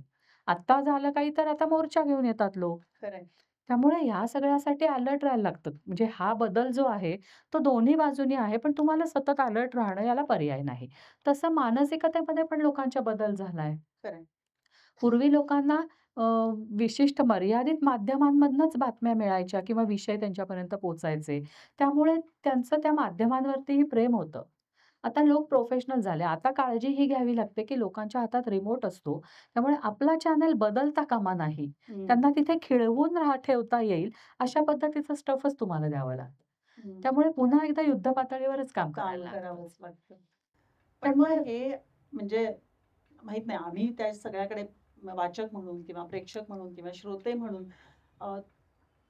आत्ता झालं काही तर आता मोर्चा घेऊन येतात लोक. खरं आहे. त्यामुळे ह्या सगळ्यासाठी अलर्ट राहायला लागतं. म्हणजे हा बदल जो आहे, तो दोन्ही बाजूनी आहे, पण तुम्हाला सतत अलर्ट राहणं याला पर्याय नाही. तसं मानसिकतेमध्ये पण लोकांचा बदल झालाय. पूर्वी लोकांना अ, विशिष्ट मर्यादित माध्यमांमधनंच बातम्या मिळायच्या किंवा विषय त्यांच्यापर्यंत पोहोचायचे. त्यामुळे त्यांचं त्या माध्यमांवरतीही प्रेम होतं. आता लोक प्रोफेशनल झाले. आता काळजी ही घ्यावी लागते, की लोकांच्या हातात रिमोट असतो. त्यामुळे आपला चॅनल बदलता कामा नाही. हं, त्यांना तिथे खिळवून ठेवता येईल, अशा पद्धतीचं स्टफच तुम्हाला द्यावं लागतं. हं. त्यामुळे पुन्हा एकदा युद्ध पातळीवरच काम काम करायला लागतं. करावंच लागतं. पण मग त्यामुळे हे म्हणजे माहीत नाही आम्ही त्या सगळ्याकडे वाचक म्हणून किंवा प्रेक्षक म्हणून किंवा श्रोते म्हणून अ,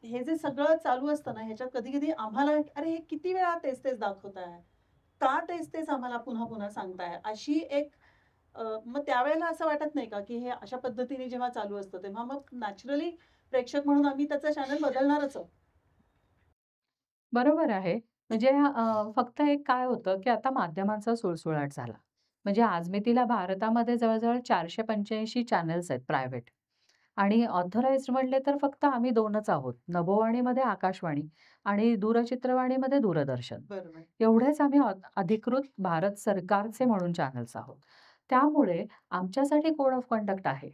हे जे सगळं चालू असतं ना, ह्याच्यात कधी-कधी आम्हाला अरे, हे किती वेळा तेच-तेच दाखवताय? का तेच-तेच आम्हाला पुन्हा-पुन्हा सांगताय? अशी एक मग त्यावेळेला असं वाटत नाही का, की हे अशा पद्धतीने जेव्हा चालू असतं, तेव्हा मग नॅचरली प्रेक्षक म्हणून आम्ही त्याचा चॅनल बदलणारच आहोत. बरोबर आहे. म्हणजे फक्त एक काय होतं, की आता माध्यमांचा सुळसुळाट झाला. म्हणजे आज मी तिला भारतामध्ये जवळ-जवळ 485 चॅनल्स आहेत प्रायव्हेट. आणि ऑथराइज्ड म्हणले तर फक्त आम्ही 2च आहोत. नभोवाणीमध्ये आकाशवाणी आणि दूरचित्रवाणीमध्ये दूरदर्शन. बरोबर. एवढेच आम्ही अधिकृत भारत सरकारचे म्हणून चॅनल्स आहोत. त्यामुळे आमच्यासाठी कोड ऑफ कंडक्ट आहे.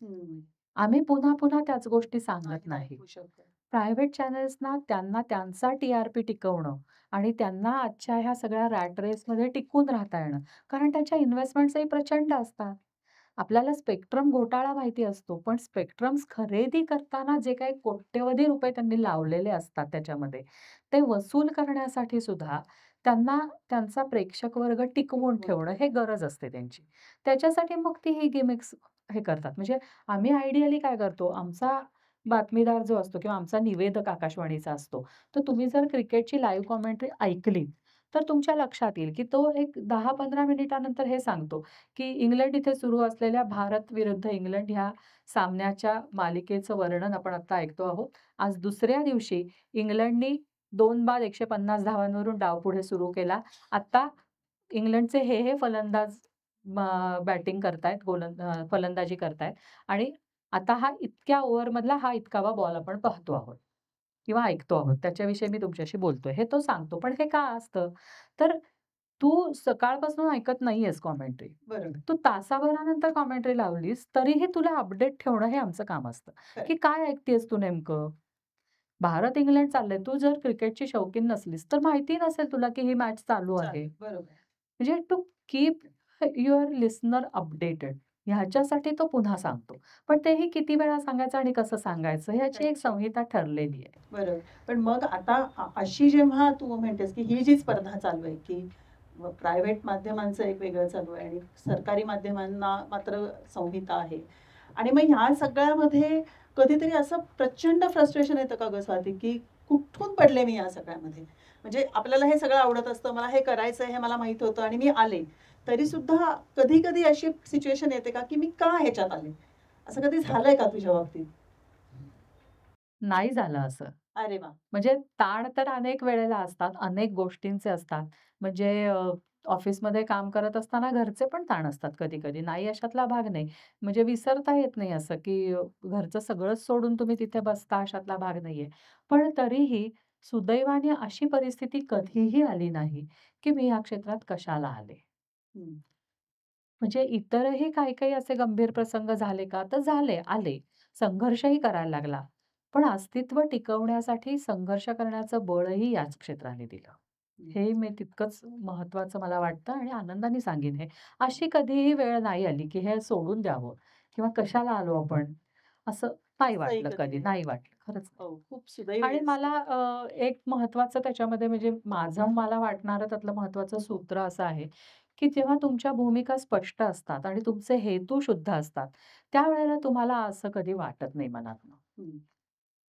हं. आम्ही पुन्हा-पुन्हा त्याच गोष्टी सांगत नाही नाही. ऐकू शकत. प्रायव्हेट चॅनल्सना त्यांना त्यांचा टी-आर-पी टिकवणं आणि त्यांना आजच्या ह्या सगळ्या रॅट रेसमध्ये टिकून राहता येणं. कारण त्यांच्या इन्व्हेस्टमेंट्सही प्रचंड असतात. आपल्याला स्पेक्ट्रम घोटाळा माहिती असतो, पण स्पेक्ट्रम्स खरेदी करताना जे काही कोट्यवधी रुपये त्यांनी लावलेले असतात त्याच्यामध्ये, ते वसूल करण्यासाठी सुद्धा त्यांना त्यांचा प्रेक्षक वर्ग टिकवून टिकवून ठेवणं हे ठेवणं. गरज असते त्यांची. त्याच्यासाठी मग ती ही गिमिक्स हे करतात. म्हणजे आम्ही आयडियली काय करतो, आमचा बातमीदार जो असतो किंवा आमचा निवेदक आकाशवाणीचा असतो, तर तुम्ही जर क्रिकेटची लाईव्ह कॉमेंटरी ऐकली, तर तुमच्या लक्षात येईल, की तो एक 10-15 मिनिटानंतर हे सांगतो, की इंग्लंड इथे सुरू असलेल्या भारत विरुद्ध इंग्लंड ह्या सामन्याच्या मालिकेचं वर्णन आपण आता ऐकतो आहोत. आज दुसऱ्या दिवशी इंग्लंडनी 2 बाद 150 धावांवरून डाव पुढे सुरू केला. आता इंग्लंडचे हे फलंदाज बॅटिंग करतायत, फलंदाजी करतायत आणि आता हा इतक्या ओव्हरमधला हा इतकावा बॉल आपण पाहतो आहोत किंवा ऐकतो आहोत. त्याच्याविषयी मी तुमच्याशी बोलतोय. हे तो सांगतो. पण हे का असतं? तर तू सकाळपासून ऐकत नाहीयेस कॉमेंट्री. बरोबर. तू तासाभरानंतर कॉमेंट्री लावलीस, तरीही तुला अपडेट ठेवणं हे आमचं काम असतं, खरं की काय ऐकतेयस तू नेमकं? भारत-इंग्लंड चाललंय. तू जर क्रिकेटची शौकीन नसलीस, तर माहिती नसेल तुला, की ही मॅच चालू आहे. चालेल. बरोबर. म्हणजे to keep your listener updated ह्याच्यासाठी तो पुन्हा सांगतो. पण तेही किती वेळा सांगायचं आणि कसं सांगायचं ह्याची एक त्याची संहिता ठरलेली आहे. बरोबर. पण मग आता अशी जेव्हा तू म्हणतेस, की ही जी स्पर्धा चालू आहे, की प्रायव्हेट माध्यमांचं एक वेगळं चालू आहे आणि सरकारी माध्यमांना मात्र संहिता आहे. आणि मग ह्या सगळ्यामध्ये कधीतरी असं प्रचंड फ्रस्ट्रेशन येतं का गं स्वाती, की कुठून पडले मी या सगळ्यामध्ये? म्हणजे आपल्याला हे सगळं आवडत असतं, मला हे करायचंय हे मला माहीत होतं आणि मी आले. तरीसुद्धा कधी-कधी अशी सिच्युएशन येते का, की मी का ह्याच्यात आले? असं कधी झालंय का तुझ्या बाबतीत? नाही झालं असं. अरे वाह! म्हणजे ताण तर अनेक वेळेला असतात, अनेक गोष्टींचे असतात. म्हणजे ऑफिसमध्ये काम करत असताना घरचे पण ताण असतात कधी-कधी. नाही अशातला भाग नाही. म्हणजे विसरता येत नाही असं, की घरचं सगळंच सोडून तुम्ही तिथे बसता अशातला भाग नाहीये. पण तरीही सुदैवाने अशी परिस्थिती कधीही आली नाही, की मी या क्षेत्रात कशाला आले. हं. म्हणजे इतरही काही-काही असे गंभीर प्रसंग झाले का? तर झाले, आले. संघर्षही करायला लागला. पण अस्तित्व टिकवण्यासाठी संघर्ष करण्याचं बळही याच क्षेत्राने दिलं. हं. हे मी तितकंच महत्त्वाचं मला वाटतं आणि आनंदाने सांगेन हे. अशी कधीही वेळ नाही आली, की हे सोडून द्यावं किंवा कशाला आलो आपण? असं नाही असंही वाटलं कधी कधी, नाही नाही वाटलं. वाटलं. खरंच नाही. हो, खूप सुदैवी आणि आहेस मला तू. एक महत्त्वाचं त्याच्यामध्ये म्हणजे मला वाटणारं त्यातलं महत्त्वाचं सूत्र असं आहे, की जेव्हा तुमच्या भूमिका स्पष्ट असतात आणि तुमचे हेतू शुद्ध असतात, त्यावेळेला तुम्हाला असं कधी वाटत नाही मनातनं. हं.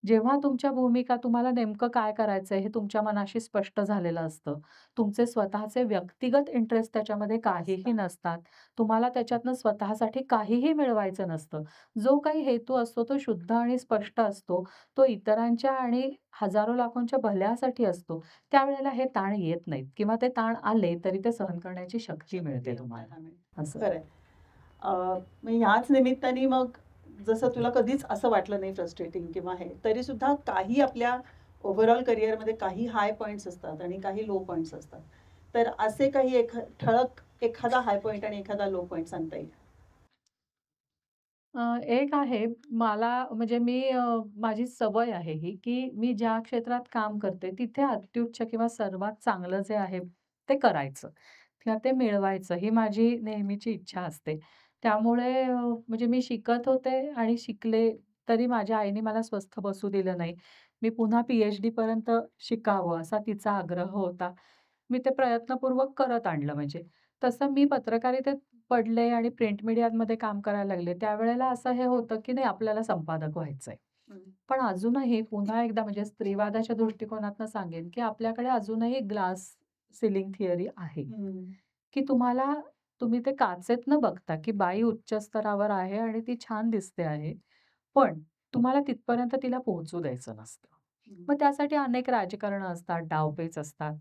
जेव्हा तुमच्या भूमिका तुम्हाला नेमकं काय करायचंय हे तुमच्या मनाशी स्पष्ट झालेलं असतं. तुमचे स्वतःचे व्यक्तिगत इंटरेस्ट त्याच्यामध्ये काहीही नसतात. नसतात. तुम्हाला त्याच्यातनं स्वतःसाठी काहीही मिळवायचं नसतं. जो काही हेतू असतो तो शुद्ध आणि स्पष्ट असतो. तो इतरांच्या आणि हजारो लाखोंच्या भल्यासाठी असतो. त्यावेळेला हे ताण येत नाहीत किंवा ते ताण आले तरी ते सहन करण्याची शक्ती शक्ती मिळते आपल्याला तुम्हाला. मिळते. असं. खरंय. मग ह्याच निमित्ताने मग जसं तुला कधीच असं वाटलं नाही फ्रस्ट्रेटिंग किंवा हे, तरीसुद्धा काही आपल्या ओव्हरऑल करिअरमध्ये काही हाय पॉइंट्स असतात आणि काही लो पॉइंट्स असतात. तर असे काही ठळक एखादा हाय पॉइंट आणि एखादा लो पॉइंट सांगता येईल? एक आहे मला म्हणजे माझी सवय आहे ही, की मी ज्या क्षेत्रात काम करते तिथे अत्युच्च किंवा सर्वात चांगलं जे आहे ते करायचं किंवा ते मिळवायचं ही माझी नेहमीची इच्छा असते. त्यामुळे म्हणजे मी शिकत होते आणि शिकले तरी माझ्या आईने मला स्वस्थ बसू दिलं नाही. मी पुन्हा पी-एच-डीपर्यंत शिकावं असा तिचा आग्रह होता. मी ते प्रयत्नपूर्वक करत आणलं म्हणजे. तसं मी पत्रकारितेत पडले आणि प्रिंट मीडियामध्ये काम करायला लागले. त्यावेळेला असं हे होतं, की नाही आपल्याला संपादक व्हायचंय. हं. पण अजूनही पुन्हा एकदा म्हणजे स्त्रीवादाच्या दृष्टिकोनातनं सांगेन, की आपल्याकडे अजूनही ग्लास सीलिंग थिअरी आहे, हं. की तुम्ही ते काचेत न बघता, की बाई उच्च स्तरावर आहे आणि ती छान दिसते आहे. पण तुम्हाला तिथपर्यंत तिला पोहोचू द्यायचं नसतं. हं. मग त्यासाठी अनेक राजकारणं असतात, डावपेच असतात.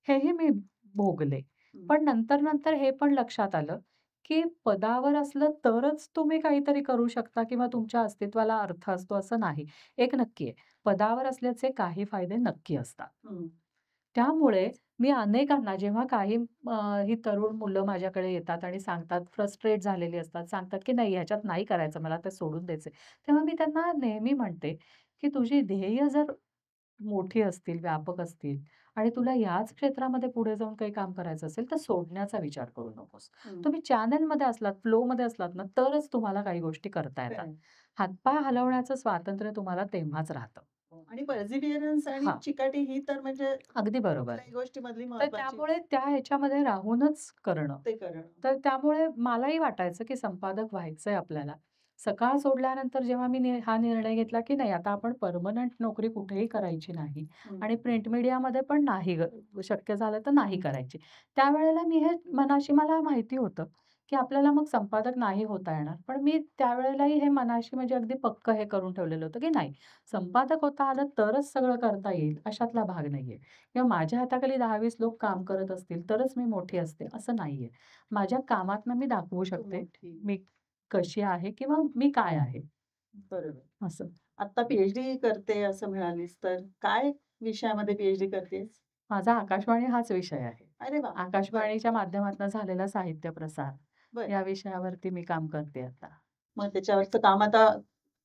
हेही मी भोगले. हं. पण नंतर-नंतर हे पण लक्षात आलं, की पदावर असलं तरच तुम्ही काहीतरी करू शकता किंवा तुमच्या अस्तित्वाला अर्थ असतो असं नाही. एक नक्की आहे, पदावर असल्याचे काही फायदे नक्की असतात. हं. त्यामुळे मी अनेकांना जेव्हा काही ही तरुण मुलं माझ्याकडे येतात आणि सांगतात, फ्रस्ट्रेट झालेली असतात, सांगतात की नाही ह्याच्यात नाही करायचं मला ते सोडून द्यायचंय. तेव्हा मी त्यांना नेहमी म्हणते, की तुझी ध्येय जर मोठी असतील, व्यापक असतील आणि तुला याच क्षेत्रामध्ये पुढे जाऊन काही काम करायचं असेल, तर सोडण्याचा विचार करू नकोस. हं. तुम्ही चॅनलमध्ये असलात, फ्लोमध्ये असलात ना, तरच तुम्हाला काही गोष्टी करता येतात. खरंय. हातपाय हलवण्याचं स्वातंत्र्य तुम्हाला तेव्हाच राहतं. आणि पर्सिव्हिअरन्स आणि हां, चिकाटी ही तर म्हणजे अगदी बरोबर. कुठल्याही गोष्टीमधली तर महत्वाची त्यामुळे त्या ह्याच्यामध्ये राहूनच करणं. ते करणं. तर त्यामुळे मलाही वाटायचं, की संपादक व्हायचंय आपल्याला. सकाळ सोडल्यानंतर जेव्हा मी हा निर्णय घेतला, की नाही आता आपण पर्मनंट नोकरी कुठेही करायची नाही हं. आणि प्रिंट मीडियामध्ये पण नाही शक्य झालं तर नाही करायची. त्यावेळेला मी हे मनाशी मला माहिती होतं, की आपल्याला मग संपादक नाही होता येणार. पण मी त्यावेळेलाही हे मनाशी म्हणजे अगदी पक्कं हे करून ठेवलेलं होतं, की नाही संपादक होता आलं तरच सगळं करता येईल अशातला भाग नाहीये. किंवा माझ्या हाताखाली 10-20 लोक काम करत असतील, तरच मी मोठी असते, असं नाहीये. माझ्या कामातनं मी दाखवू तू शकते, मोठी. मी कशी आहे किंवा मी काय आहे, बरोबर. असं. आता पी-एच-डी करते असं म्हणालीस, तर काय विषयामध्ये पी-एच-डी करतेस? माझा आकाशवाणी हाच विषय आहे. अरे वाह! बरं, आकाशवाणीच्या माध्यमातून झालेला साहित्य प्रसार बरं. या विषयावरती मी काम करते आता. मग त्याच्यावरचं काम आता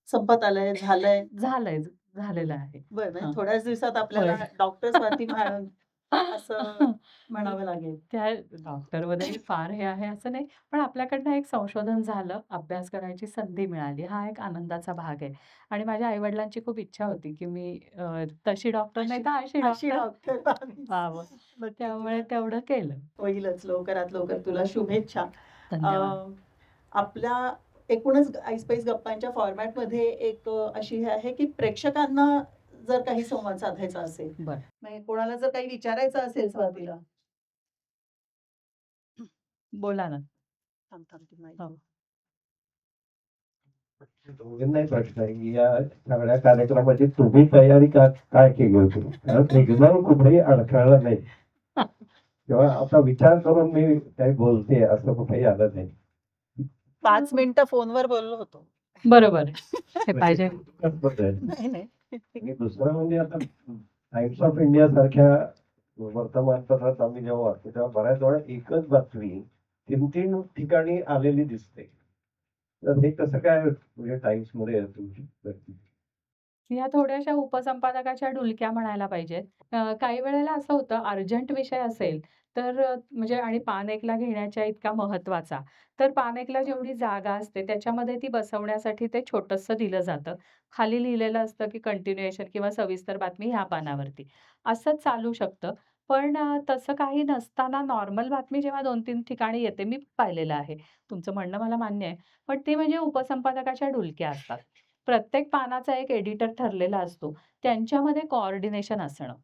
संपत आलंय, झालंय. झालंय, झालेलं आहे. बरं, म्हणजे हां. थोड्याच दिवसात होय. आपल्याला डॉक्टर स्वाती महाळंक असं म्हणावं लागेल. त्या डॉक्टरमध्ये फार हे आहे असं नाही. पण आपल्याकडनं एक संशोधन झालं, अभ्यास करायची संधी मिळाली. हा एक आनंदाचा भाग आहे. आणि माझ्या आई-वडिलांची खूप इच्छा होती, की मी तशी डॉक्टर नाही अशी तर अशी अशी डॉक्टर डॉक्टर व्हावीस. व्हावं. नक्की त्यामुळे तुला तेवढं केलं. होईलच लवकरात लवकर. तुला शुभेच्छा. अ, धन्यवाद. आपल्या एकूणच ऐसपैस गप्पांच्या फॉर्मॅटमध्ये एक अशी हे आहे, की प्रेक्षकांना जर काही संवाद साधायचा असेल, बरं. म्हणजे कोणाला जर काही विचारायचं असेल स्वातीला बोला ना. थांब, थांब ती माईक. हो. दोघींनाही प्रश्न आहे की या सगळ्या कार्यक्रमाची तुम्ही तयारी काय केली होती? कारण एकदम कुठेही अडथळा नाही किंवा आता विचार करून मी काही बोलते असं कुठेही आलं नाही. 5 मिनिटं फोनवर बोललो होतो. बरोबर आहे. हे पाहिजे. नाही, नाही. आणि दुसरं म्हणजे आता टाइम्स ऑफ इंडिया सारख्या वर्तमानपत्रात आम्ही जेव्हा वाचतो तेव्हा बऱ्याच वेळा एकच बातमी 3-3 ठिकाणी आलेली दिसते. तर हे कसं काय म्हणजे टाइम्स मध्ये येतं? या थोड्याशा उपसंपादकाच्या डुलक्या म्हणायला पाहिजेत. काही वेळेला असं होतं अर्जंट विषय असेल तर म्हणजे आणि पान 1 ला घेण्याच्या इतका महत्त्वाचा, तर पान 1 ला जेवढी जागा असते त्याच्यामध्ये ती बसवण्यासाठी ते छोटंसं दिलं जातं. खाली लिहिलेलं असतं की कंटिन्युएशन किंवा सविस्तर बातमी ह्या पानावरती. असं चालू शकतं. पण तसं काही नसताना नॉर्मल बातमी जेव्हा 2-3 ठिकाणी येते, मी पाहिलेलं आहे. तुमचं म्हणणं मला मान्य आहे. पण ते म्हणजे उपसंपादकाच्या डुलक्या असतात. प्रत्येक पानाचा एक एडिटर ठरलेला असतो. त्यांच्यामध्ये कोऑर्डिनेशन असणं.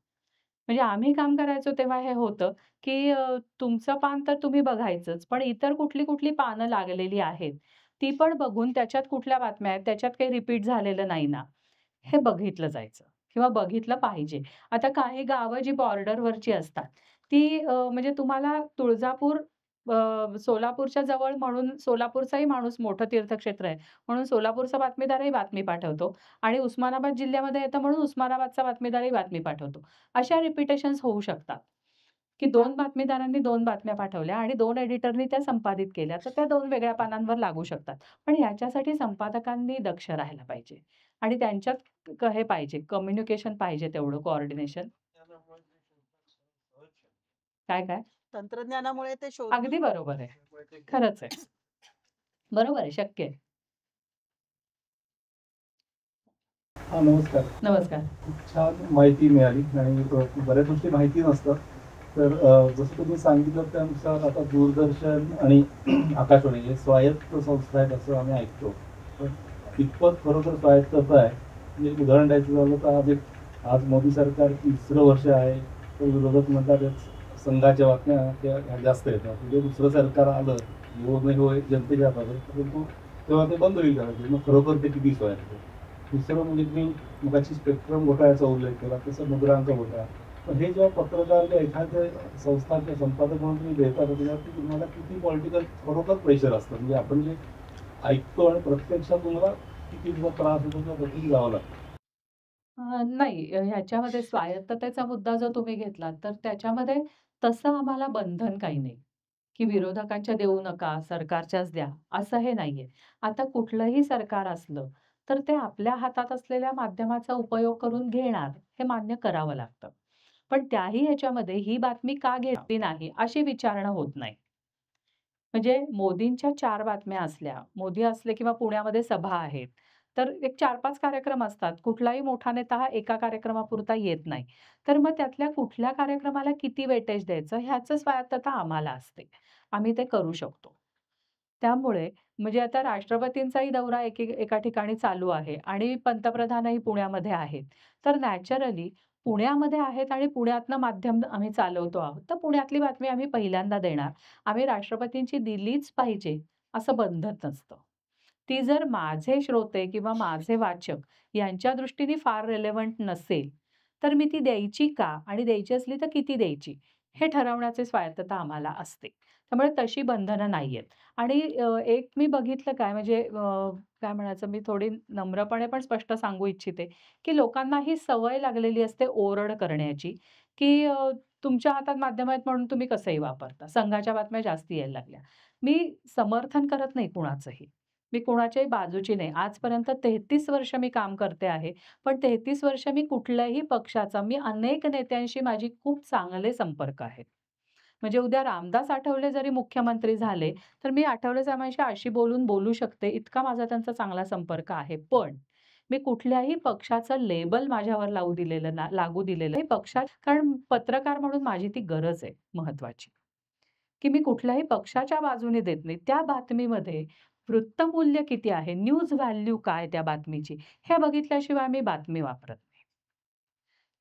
म्हणजे आम्ही काम करायचो तेव्हा हे होतं, की तुमचं पान तर तुम्ही बघायचंच, पण इतर कुठली-कुठली पानं लागलेली आहेत, ती पण बघून त्याच्यात कुठल्या बातम्या आहेत, त्याच्यात काही रिपीट झालेलं नाही ना, हे बघितलं जायचं किंवा बघितलं पाहिजे. आता काही गावं जी बॉर्डरवरची असतात, ती म्हणजे तुम्हाला तुळजापूर सोलापूरच्या जवळ म्हणून सोलापूरचाही माणूस मोठं तीर्थक्षेत्र आहे, म्हणून सोलापूरचा बातमीदारही बातमी पाठवतो आणि उस्मानाबाद जिल्ह्यामध्ये येतं म्हणून उस्मानाबादचा बातमीदारही बातमी पाठवतो. अशा रिपिटेशन्स होऊ शकतात, की 2 बातमीदारांनी 2 बातम्या पाठवल्या आणि 2 एडिटरनी त्या संपादित केल्या, तर त्या 2 वेगळ्या पानांवर लागू शकतात. पण याच्यासाठी संपादकांनी दक्ष राहायला पाहिजे आणि त्यांच्यात हे पाहिजे, कम्युनिकेशन पाहिजे तेवढं कोऑर्डिनेशन. काय? तंत्रज्ञानामुळे ते अगदी शोधून बरोबर आहे. खरंच आहे. बरोबर आहे, शक्य आहे. हां, नमस्कार. नमस्कार. खूप छान माहिती मिळाली आणि बऱ्याच गोष्टी माहिती नसतात. तर जसं तुम्ही सांगितलं त्यानुसार आता दूरदर्शन आणि आकाशवाणी हे स्वायत्त संस्था आहेत असं आम्ही ऐकतो. पण कितपत खरोखर स्वायत्तता आहे? म्हणजे उदाहरण द्यायचं झालं तर आज मोदी सरकार 3रं वर्ष आहे. तर विरोधक म्हणतात संघाच्या बातम्या ह्या जास्त येतात. म्हणजे दुसरं सरकार आलं, हो नाही होय जनतेच्या हातात आहे. परंतु तेव्हा ते बंद होईल करायचे. मग खरोखर ते किती स्वायत्त आहे? दुसरं म्हणजे तुम्ही मगाशी स्पेक्ट्रम घोटाळ्याचा उल्लेख केला, तसं मुद्रांक घोटाळा. पण हे जेव्हा पत्रकार एखाद्या संस्थाचे संपादक म्हणून तुम्ही देता त्याच्यावरती तुम्हाला किती पॉलिटिकल खरोखर प्रेशर असतं, म्हणजे आपण जे ऐकतो आणि प्रत्यक्षात तुम्हाला किती तुझा त्रास होतो किंवा किती जावं लागतं? नाही ह्याच्यामध्ये स्वायत्ततेचा मुद्दा जो तुम्ही घेतलात, तर त्याच्यामध्ये तसं आम्हाला बंधन काही नाही, की विरोधकांच्या देऊ नका, सरकारच्याच द्या, असं हे नाहीये. आता कुठलंही सरकार असलं, तर ते आपल्या हातात असलेल्या माध्यमाचा उपयोग करून घेणार, हे मान्य करावं लागतं. पण त्याही ह्याच्यामध्ये ही बातमी का घेतली नाही, अशी विचारणा होत नाही. म्हणजे मोदींच्या 4 बातम्या असल्या, मोदी असले किंवा पुण्यामध्ये सभा आहेत, तर एक 4-5 कार्यक्रम असतात. कुठलाही मोठा नेता हा एका कार्यक्रमापुरता येत नाही. तर मग त्यातल्या कुठल्या कार्यक्रमाला किती वेटेज द्यायचं ह्याचं स्वायत्तता आम्हाला असते. आम्ही ते करू शकतो. त्यामुळे म्हणजे आता राष्ट्रपतींचाही दौरा एका ठिकाणी चालू आहे आणि पंतप्रधानही पुण्यामध्ये आहेत. तर नॅचरली पुण्यामध्ये आहेत आणि पुण्यातनं माध्यम आम्ही चालवतो आहोत. तर पुण्यातली बातमी आम्ही पहिल्यांदा देणार. आम्ही राष्ट्रपतींची दिलीच पाहिजे असं बंधन नसतं. ती जर माझे श्रोते किंवा माझे वाचक यांच्या दृष्टीने फार रिलेव्हंट नसेल, तर मी ती द्यायची का? आणि द्यायची असली तर किती द्यायची? हे ठरवण्याची स्वायत्तता आम्हाला असते. त्यामुळे तशी बंधनं नाहीयेत. आणि एक मी बघितलं काय म्हणजे काय म्हणायचं मी थोडी नम्रपणे पण स्पष्ट सांगू इच्छिते, की लोकांना ही सवय लागलेली असते ओरड करण्याची, की तुमच्या हातात माध्यम आहेत म्हणून तुम्ही कसंही वापरता. संघाच्या बातम्या जास्ती यायला लागल्या. मी समर्थन करत नाही कुणाचंही. मी कुणाच्याही बाजूची नाही. आजपर्यंत 33 वर्ष मी काम करते आहे. पण 33 वर्ष मी कुठल्याही पक्षाचा मी अनेक नेत्यांशी माझी खूप चांगले संपर्क आहेत. म्हणजे उद्या रामदास आठवले जरी मुख्यमंत्री झाले, तर मी आठवले साहेबांशी अशी बोलू शकते, इतका माझा त्यांचा चांगला संपर्क आहे. पण मी कुठल्याही पक्षाचं लेबल माझ्यावर लागू दिलेलं नाही. पक्षात कारण पत्रकार म्हणून माझी ती गरज आहे महत्त्वाची, की मी कुठल्याही पक्षाच्या बाजूने देत नाही. त्या बातमीमध्ये वृत्तमूल्य किती आहे, न्यूज व्हॅल्यू काय त्या बातमीची, हे बघितल्याशिवाय मी बातमी वापरत नाही.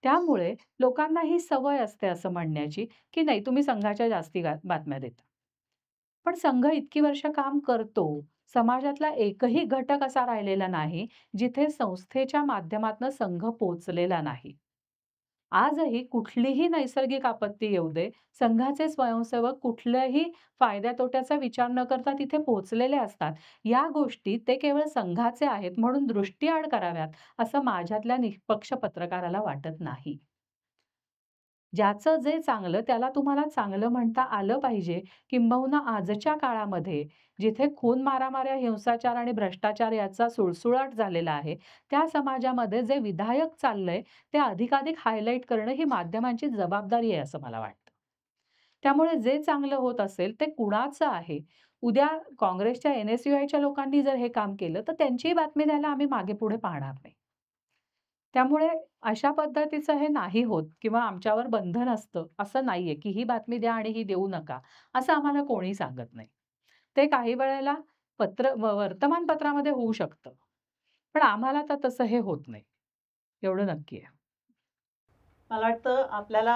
त्यामुळे लोकांना ही सवय असते असं म्हणण्याची, की नाही तुम्ही संघाच्या जास्ती बातम्या देता. पण संघ इतकी वर्ष काम करतो. समाजातला एकही घटक असा राहिलेला नाही, जिथे संस्थेच्या माध्यमातनं संघ पोहोचलेला नाही. आजही कुठलीही नैसर्गिक आपत्ती येऊ दे, संघाचे स्वयंसेवक कुठल्याही फायद्या-तोट्याचा विचार न करता तिथे पोहोचलेले असतात. या गोष्टी ते केवळ संघाचे आहेत म्हणून दृष्टीआड कराव्यात, असं माझ्यातल्या निष्पक्ष पत्रकाराला वाटत नाही. ज्याचं जे चांगलं त्याला तुम्हाला चांगलं म्हणता आलं पाहिजे. किंबहुना आजच्या काळामध्ये जिथे खून, मारामाऱ्या, हिंसाचार आणि भ्रष्टाचार याचा सुळसुळाट झालेला आहे, त्या समाजामध्ये जे विधायक चाललंय ते अधिकाधिक हायलाइट करणं ही माध्यमांची जबाबदारी आहे असं मला वाटतं. त्यामुळे जे चांगलं होत असेल ते कुणाचं आहे? उद्या काँग्रेसच्या एन-एस-यू-आयच्या लोकांनी जर हे काम केलं, तर त्यांचीही बातमी द्यायला आम्ही मागे-पुढे पाहणार नाही. त्यामुळे अशा पद्धतीचं हे नाही होत किंवा आमच्यावर बंधन असतं, असं नाहीये, की ही बातमी द्या आणि ही देऊ नका, असं आम्हाला कोणी सांगत नाही. ते काही वेळेला वर्तमानपत्रामध्ये होऊ शकतं. पण आम्हाला तर तसं हे होत नाही. एवढं नक्की आहे. मला वाटतं आपल्याला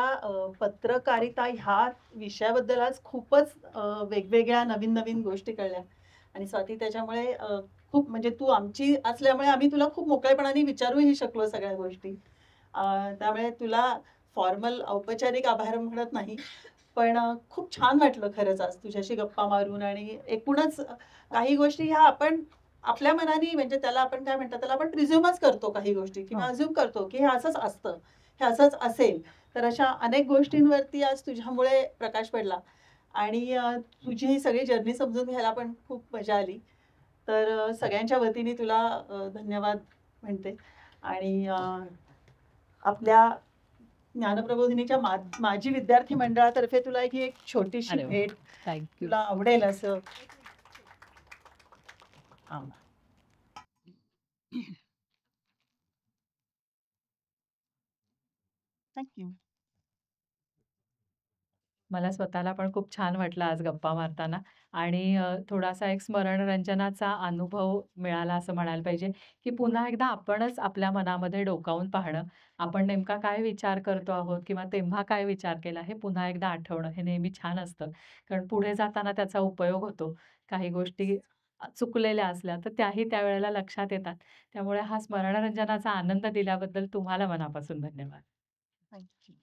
पत्रकारिता ह्या विषयाबद्दल आज खूपच वेगवेगळ्या नवीन-नवीन गोष्टी कळल्या आणि स्वाती त्याच्यामुळे खूप म्हणजे तू आमची असल्यामुळे आम्ही तुला खूप मोकळेपणाने विचारूही शकलो सगळ्या गोष्टी. अ, त्यामुळे तुला फॉर्मल औपचारिक आभार म्हणत नाही. पण खूप छान वाटलं खरंच आज तुझ्याशी गप्पा मारून आणि एकूणच काही गोष्टी ह्या आपण आपल्या मनाने म्हणजे त्याला आपण काय म्हणतात त्याला आपण प्रिझ्युमच करतो काही गोष्टी किंवा हो. अझ्युम करतो, की हे असंच असतं, हे असंच असेल. तर अशा अनेक गोष्टींवरती आज तुझ्यामुळे प्रकाश पडला आणि तुझी ही सगळी जर्नी समजून घ्यायला पण खूप मजा आली. तर सगळ्यांच्या वतीने तुला धन्यवाद म्हणते आणि आपल्या ज्ञानप्रबोधिनीच्या माजी विद्यार्थी मंडळातर्फे तुला ही एक छोटीशी अरे वाह! भेट थँक यू. तुला आवडेल असं हां. Thank you. मला स्वतःला पण खूप छान वाटलं आज गप्पा मारताना आणि थोडासा एक स्मरणरंजनाचा अनुभव मिळाला असं म्हणायला पाहिजे, की पुन्हा एकदा आपणच आपल्या मनामध्ये डोकावून पाहणं, आपण नेमका काय विचार करतो आहोत किंवा तेव्हा काय विचार केला हे पुन्हा एकदा आठवणं हे नेहमी छान असतं. कारण पुढे जाताना त्याचा उपयोग होतो. काही गोष्टी चुकलेल्या असल्या तर त्याही त्यावेळेला लक्षात येतात. त्यामुळे हा स्मरणरंजनाचा आनंद दिल्याबद्दल तुम्हाला मनापासून धन्यवाद. Thank you.